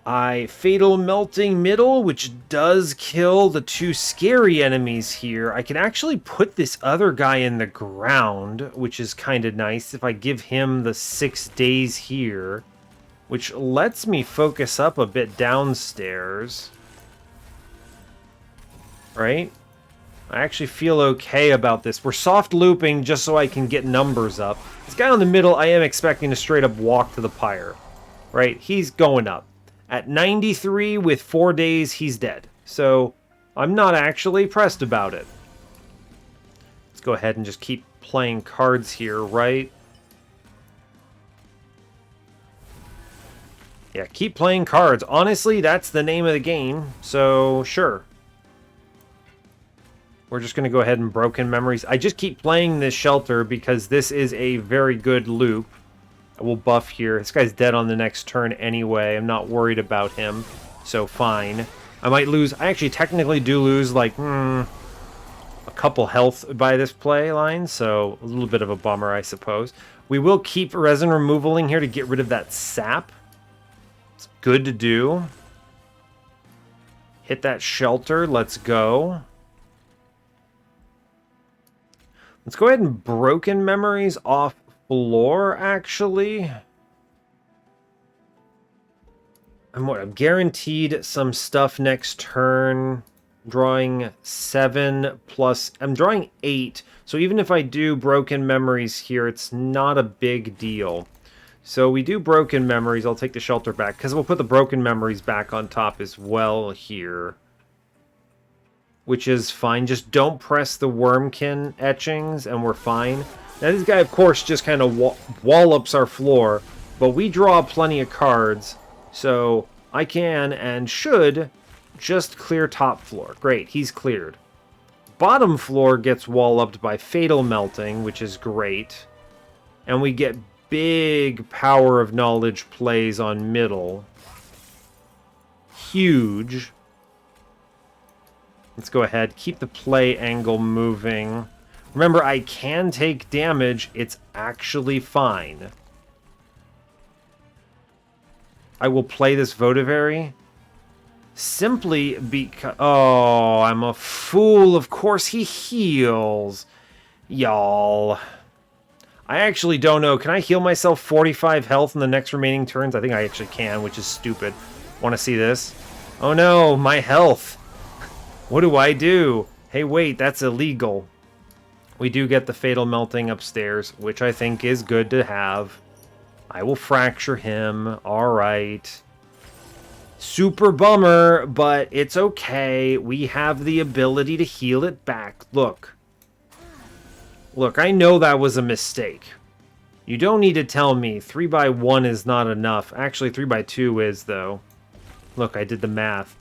I Fatal Melting middle, which does kill the 2 scary enemies here. I can actually put this other guy in the ground, which is kind of nice if I give him the 6 days here, which lets me focus up a bit downstairs. Right? I actually feel okay about this. We're soft looping just so I can get numbers up. This guy in the middle, I am expecting to straight up walk to the pyre. Right? He's going up. At 93 with 4 days, he's dead. So, I'm not actually pressed about it. Let's go ahead and just keep playing cards here, right? Yeah, keep playing cards. Honestly, that's the name of the game. So, sure. We're just going to go ahead and Broken Memories. I just keep playing this shelter because this is a very good loop. I will buff here. This guy's dead on the next turn anyway. I'm not worried about him. So fine. I might lose. I actually technically do lose like a couple health by this play line. So a little bit of a bummer, I suppose. We will keep resin removaling here to get rid of that sap. It's good to do. Hit that shelter. Let's go. Let's go ahead and Broken Memories off floor, actually. I'm guaranteed some stuff next turn. Drawing 7 plus... I'm drawing 8. So even if I do Broken Memories here, it's not a big deal. So we do Broken Memories. I'll take the shelter back, because we'll put the Broken Memories back on top as well here. Which is fine. Just don't press the Wurmkin etchings, and we're fine. Now this guy, of course, just kind of wallops our floor, but we draw plenty of cards, so I can and should just clear top floor. Great, he's cleared. Bottom floor gets walloped by Fatal Melting, which is great. And we get big Power of Knowledge plays on middle. Huge. Let's go ahead, keep the play angle moving. Remember, I can take damage. It's actually fine. I will play this Votavary simply because... Oh, I'm a fool. Of course he heals. Y'all. I actually don't know. Can I heal myself 45 health in the next remaining turns? I think I actually can, which is stupid. Want to see this? Oh no, my health. What do I do? Hey, wait, that's illegal. We do get the Fatal Melting upstairs, which I think is good to have. I will fracture him. Alright. Super bummer, but it's okay. We have the ability to heal it back. Look. Look, I know that was a mistake. You don't need to tell me 3x1 is not enough. Actually, 3x2 is, though. Look, I did the math.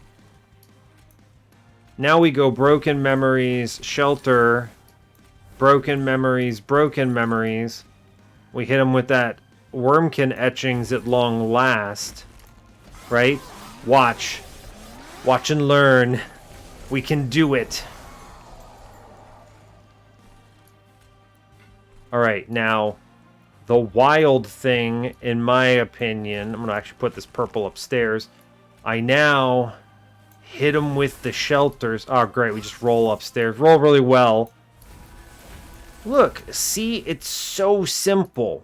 Now we go Broken Memories, Shelter, Broken Memories, Broken Memories. We hit him with that Wurmkin etchings at long last. Right? Watch. Watch and learn. We can do it. Alright, now, the wild thing, in my opinion, I'm going to actually put this purple upstairs. I now hit him with the shelters. Oh, great, we just roll upstairs. Roll really well. Look, see, it's so simple.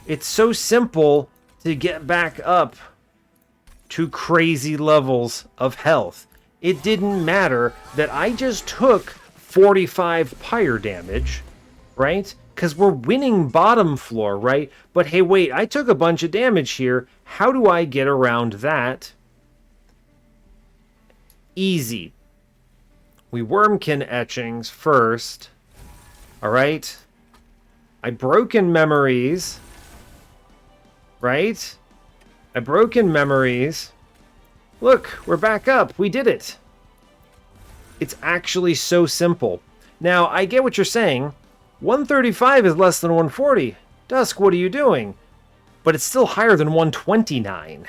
It's so simple to get back up to crazy levels of health. It didn't matter that I just took 45 pyre damage, right? Because we're winning bottom floor, right? But hey, wait, I took a bunch of damage here. How do I get around that? Easy. We Wurmkin etchings first. Alright? I Broken Memories. Right? I Broken Memories. Look, we're back up. We did it. It's actually so simple. Now, I get what you're saying. 135 is less than 140. Dusk, what are you doing? But it's still higher than 129.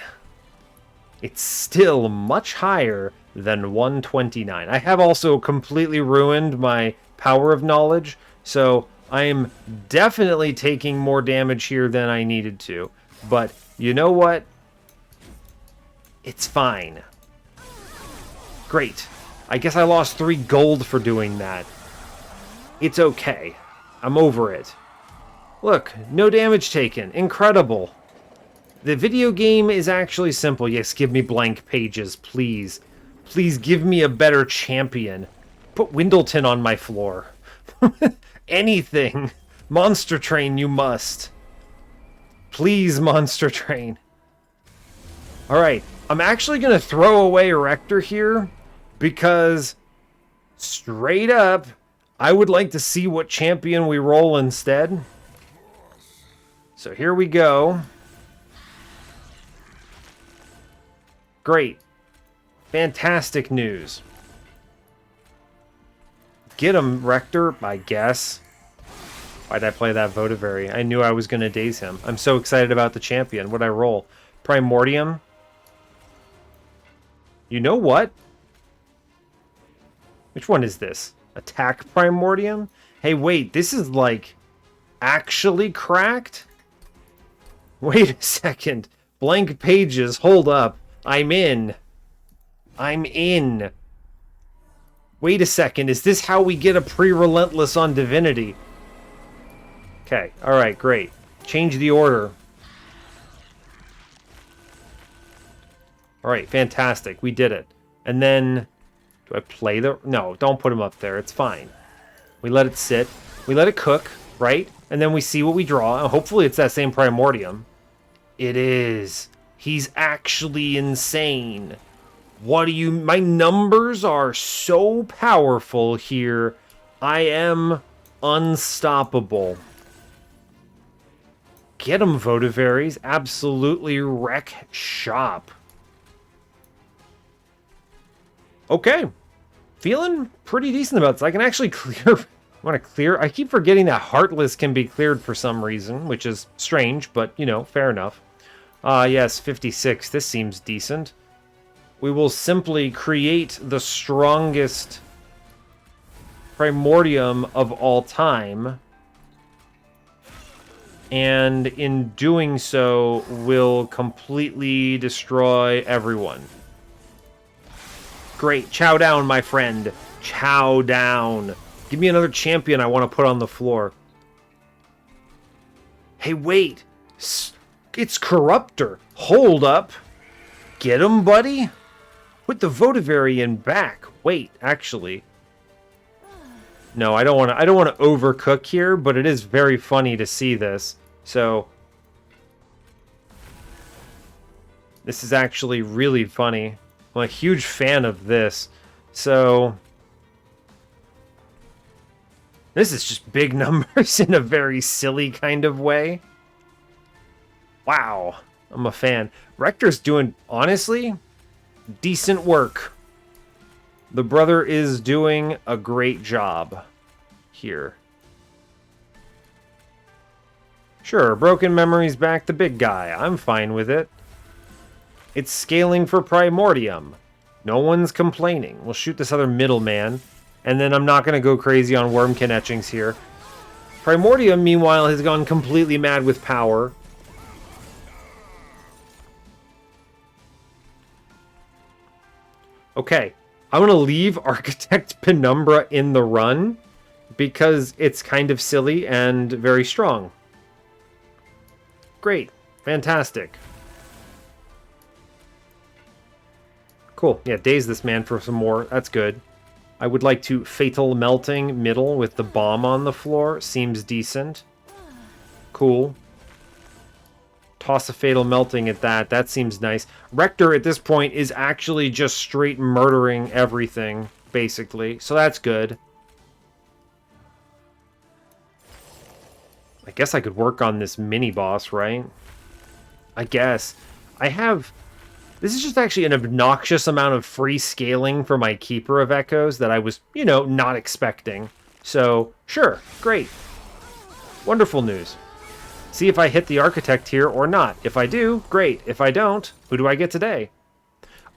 It's still much higher than 129. I have also completely ruined my Power of Knowledge, so I am definitely taking more damage here than I needed to. But you know what? It's fine. Great. I guess I lost 3 gold for doing that. It's okay. I'm over it. Look, no damage taken. Incredible. The video game is actually simple. Yes, give me blank pages, please. Please give me a better champion. Put Windleton on my floor. Anything. Monster Train, you must. Please, Monster Train. Alright, I'm actually going to throw away Erector here because, straight up, I would like to see what champion we roll instead. So here we go. Great. Fantastic news. Get him, Rector, I guess. Why'd I play that Votavary? I knew I was going to daze him. I'm so excited about the champion. What'd I roll? Primordium? You know what? Which one is this? Attack Primordium? Hey, wait, this is like actually cracked? Wait a second. Blank pages, hold up. I'm in. I'm in. Wait a second, is this how we get a pre-relentless on Divinity? Okay, alright, great. Change the order. Alright, fantastic. We did it. And then, do I play the... No, don't put him up there. It's fine. We let it sit. We let it cook, right? And then we see what we draw. And hopefully it's that same Primordium. It is. He's actually insane. What do you... My numbers are so powerful here. I am unstoppable. Get 'em, Votivaries. Absolutely wreck shop. Okay. Feeling pretty decent about this. I can actually clear... I keep forgetting that Heartless can be cleared for some reason, which is strange, but, you know, fair enough. Yes, 56. This seems decent. We will simply create the strongest Primordium of all time. And in doing so, will completely destroy everyone. Great. Chow down, my friend. Chow down. Give me another champion I want to put on the floor. Hey, wait. It's Corruptor. Hold up. Get him, buddy. Put the Votivarian back. Wait, actually. No, I don't want to overcook here, but it is very funny to see this. So this is actually really funny. I'm a huge fan of this. So this is just big numbers in a very silly kind of way. Wow, I'm a fan. Rector's doing, honestly, decent work. The brother is doing a great job here. Sure, Broken Memory's back the big guy. I'm fine with it. It's scaling for Primordium. No one's complaining. We'll shoot this other middleman. And then I'm not going to go crazy on Wurmkin etchings here. Primordium, meanwhile, has gone completely mad with power. Okay, I'm going to leave Architect Penumbra in the run because it's kind of silly and very strong. Great. Fantastic. Cool. Yeah, daze this man for some more. That's good. I would like to Fatal Melting middle with the bomb on the floor. Seems decent. Cool. Toss a Fatal Melting at that. That seems nice. Rector at this point is actually just straight murdering everything, basically. So that's good. I guess I could work on this mini-boss, right? I guess. I have... This is just actually an obnoxious amount of free scaling for my Keeper of Echoes that I was, you know, not expecting. So, sure, great. Wonderful news. See if I hit the Architect here or not. If I do, great. If I don't, who do I get today?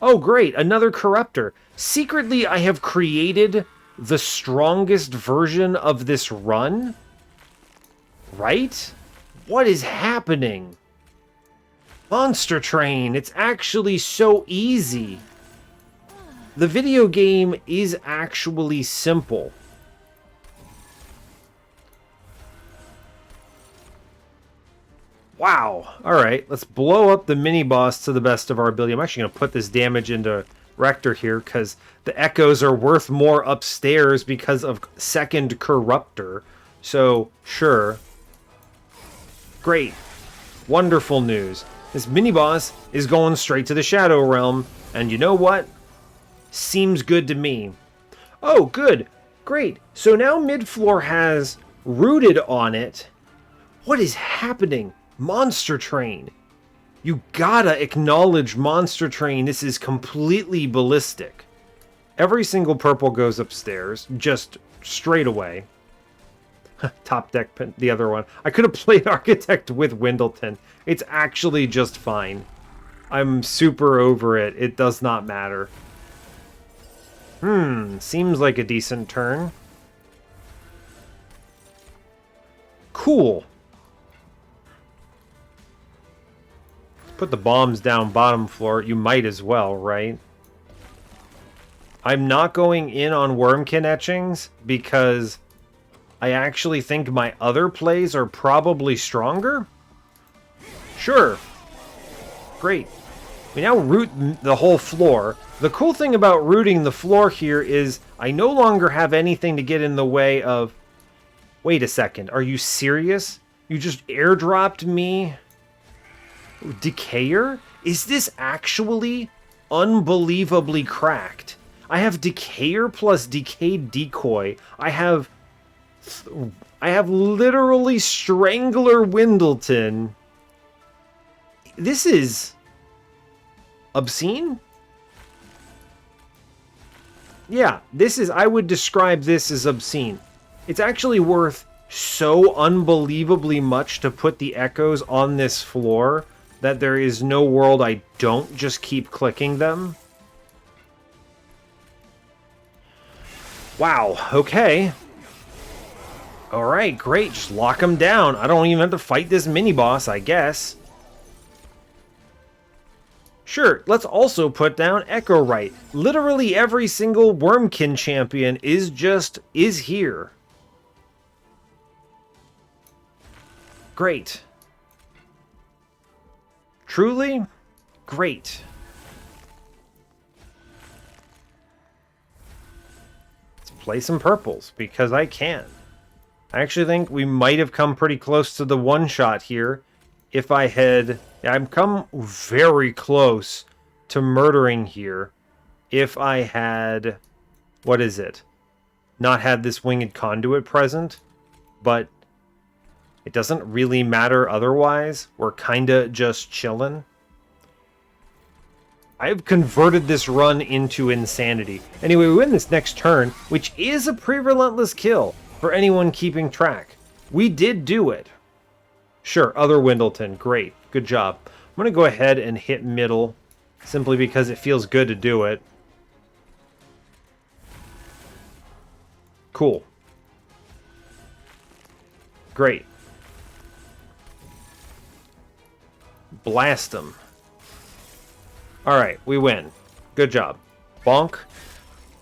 Oh, great, another Corruptor. Secretly, I have created the strongest version of this run? Right? What is happening? Monster Train, it's actually so easy. The video game is actually simple. Wow. Alright, let's blow up the mini-boss to the best of our ability. I'm actually going to put this damage into Rector here because the echoes are worth more upstairs because of second Corruptor. So, sure. Great. Wonderful news. This mini-boss is going straight to the Shadow Realm, and you know what? Seems good to me. Oh, good. Great. So now mid-floor has rooted on it. What is happening? Monster Train. You gotta acknowledge Monster Train. This is completely ballistic. Every single purple goes upstairs, just straight away. Top deck, the other one. I could have played Architect with Windleton. It's actually just fine. I'm super over it. It does not matter. Seems like a decent turn. Cool. Put the bombs down bottom floor. You might as well, right? I'm not going in on Wurmkin etchings because I actually think my other plays are probably stronger. Sure. Great. We now root the whole floor. The cool thing about rooting the floor here is I no longer have anything to get in the way of... Wait a second. Are you serious? You just airdropped me Decayer? Is this actually unbelievably cracked? I have Decayer plus Decayed Decoy. I have literally Strangler Windleton This is obscene? Yeah, I would describe this as obscene. It's actually worth so unbelievably much to put the echoes on this floor that there is no world I don't just keep clicking them. Wow, okay. Alright, great, just lock them down. I don't even have to fight this mini-boss, I guess. Sure, let's also put down Echo Right. Literally every single Wurmkin champion is here. Great. Truly, great. Let's play some purples, because I can. I actually think we might have come pretty close to the one-shot here if I had... I've come very close to murdering here if I had... What is it? Not had this winged conduit present, but it doesn't really matter otherwise. We're kinda just chilling. I've converted this run into insanity. Anyway, we win this next turn, which is a pre-relentless kill for anyone keeping track. We did do it. Sure, other Windleton, great, good job. I'm going to go ahead and hit middle, simply because it feels good to do it. Cool. Great. Blast them. Alright, we win. Good job. Bonk.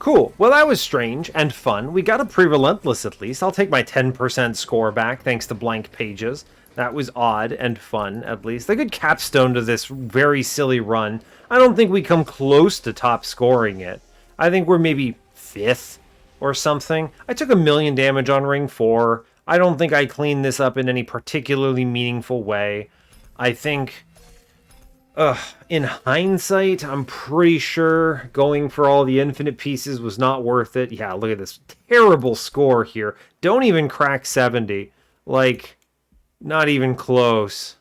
Cool. Well, that was strange and fun. We got a pre-relentless at least. I'll take my 10% score back thanks to blank pages. That was odd and fun, at least. A good capstone to this very silly run. I don't think we come close to top scoring it. I think we're maybe 5th or something. I took 1,000,000 damage on Ring 4. I don't think I cleaned this up in any particularly meaningful way. I think... in hindsight, I'm pretty sure going for all the infinite pieces was not worth it. Yeah, look at this terrible score here. Don't even crack 70. Like, not even close.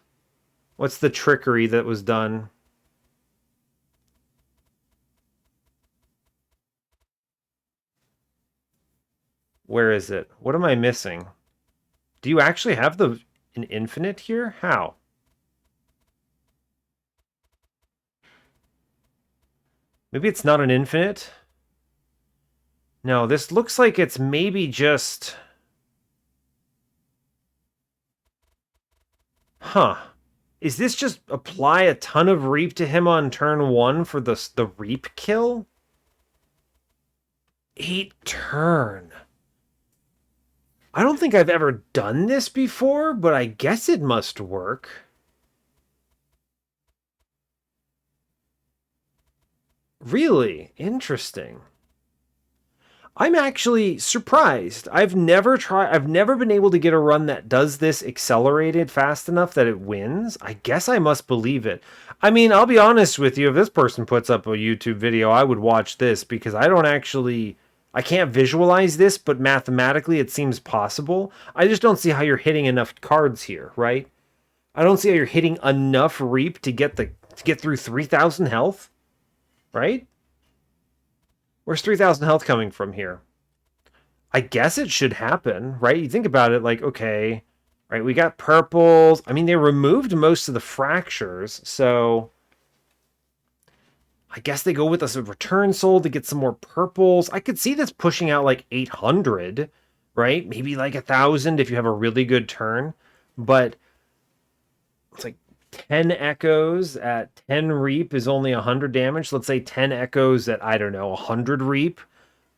What's the trickery that was done? Where is it? What am I missing? Do you actually have an infinite here? How? Maybe it's not an infinite? No, this looks like it's maybe just... Huh. Is this just apply a ton of Reap to him on turn 1 for the Reap kill? 8 turn. I don't think I've ever done this before, but I guess it must work. Really? Interesting. I'm actually surprised. I've never been able to get a run that does this accelerated fast enough that it wins. I guess I must believe it. I mean, I'll be honest with you, if this person puts up a YouTube video, I would watch this because I can't visualize this, but mathematically it seems possible. I just don't see how you're hitting enough cards here, right? I don't see how you're hitting enough Reap to get through 3,000 health. Right? Where's 3,000 health coming from here? I guess it should happen, right? You think about it like, okay, right, we got purples. I mean, they removed most of the fractures, so I guess they go with a return soul to get some more purples. I could see this pushing out like 800, right? Maybe like 1,000 if you have a really good turn, but it's like 10 echoes at 10 Reap is only 100 damage. Let's say 10 echoes at, I don't know, 100 Reap.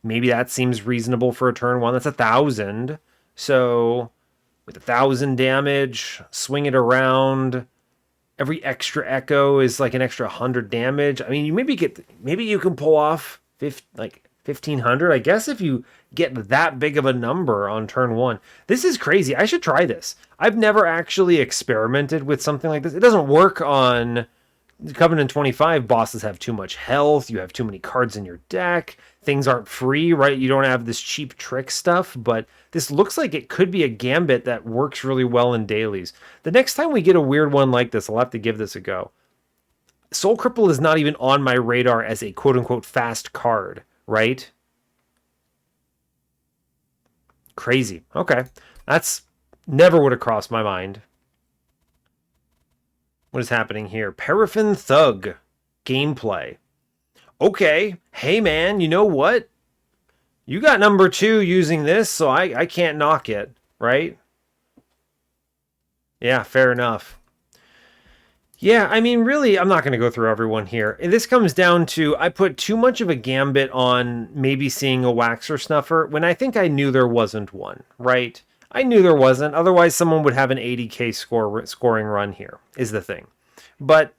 Maybe that seems reasonable for a turn 1. That's 1,000. So with 1,000 damage, swing it around. Every extra echo is like an extra 100 damage. I mean, maybe you can pull off 1,500. I guess if you get that big of a number on turn 1. This is crazy. I should try this. I've never actually experimented with something like this. It doesn't work on Covenant 25 bosses have too much health, you have too many cards in your deck, things aren't free, right? You don't have this cheap trick stuff, but this looks like it could be a gambit that works really well in dailies. The next time we get a weird one like this, I'll have to give this a go. Soul Cripple is not even on my radar as a quote-unquote fast card, right? Crazy. Okay. That's never would have crossed my mind. What is happening here? Paraffin Thug gameplay. Okay. Hey, man, you know what? You got number 2 using this, so I can't knock it, right? Yeah, fair enough. Yeah, I mean, really, I'm not going to go through everyone here. This comes down to I put too much of a gambit on maybe seeing a Waxer Snuffer when I think I knew there wasn't one, right? I knew there wasn't. Otherwise, someone would have an 80k scoring run here, is the thing. But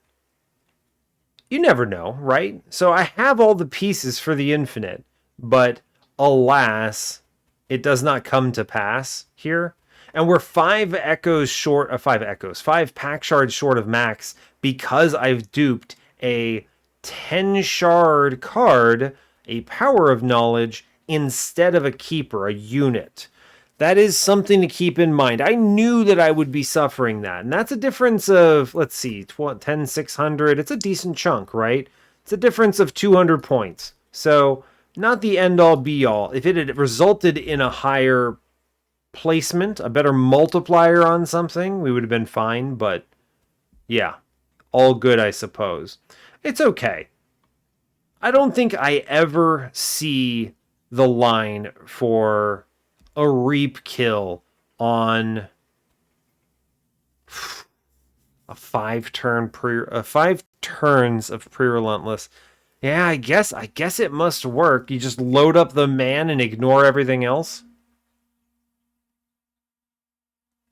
you never know, right? So I have all the pieces for the infinite, but alas, it does not come to pass here. And we're 5 echoes short of 5 Pact Shards short of max because I've duped a 10 shard card, a Power of Knowledge, instead of a keeper, a unit. That is something to keep in mind. I knew that I would be suffering that. And that's a difference of, let's see, 10, 600. It's a decent chunk, right? It's a difference of 200 points. So not the end all be all. If it had resulted in a higher placement, a better multiplier on something, we would have been fine. But yeah, all good, I suppose. It's okay. I don't think I ever see the line for a reap kill on a 5 turns of pre-relentless. Yeah, I guess it must work. You just load up the man and ignore everything else.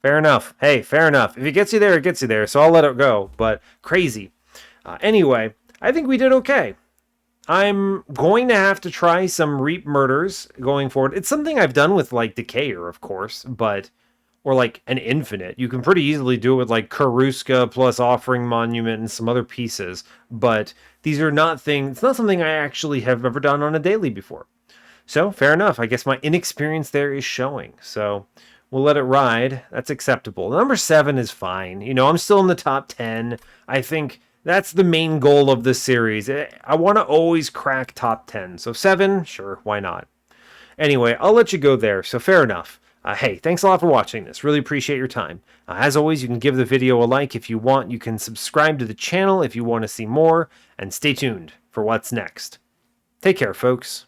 Fair enough. Hey, fair enough. If it gets you there, it gets you there. So I'll let it go. But crazy. Anyway, I think we did okay. I'm going to have to try some Reap Murders going forward. It's something I've done with, like, Decayer, of course, but... Or, like, an Infinite. You can pretty easily do it with, like, Karuska plus Offering Monument and some other pieces. But these are not things... It's not something I actually have ever done on a daily before. So, fair enough. I guess my inexperience there is showing. So, we'll let it ride. That's acceptable. Number 7 is fine. You know, I'm still in the top 10. I think... That's the main goal of this series. I want to always crack top 10. So 7, sure, why not? Anyway, I'll let you go there. So fair enough. Hey, thanks a lot for watching this. Really appreciate your time. As always, you can give the video a like if you want. You can subscribe to the channel if you want to see more. And stay tuned for what's next. Take care, folks.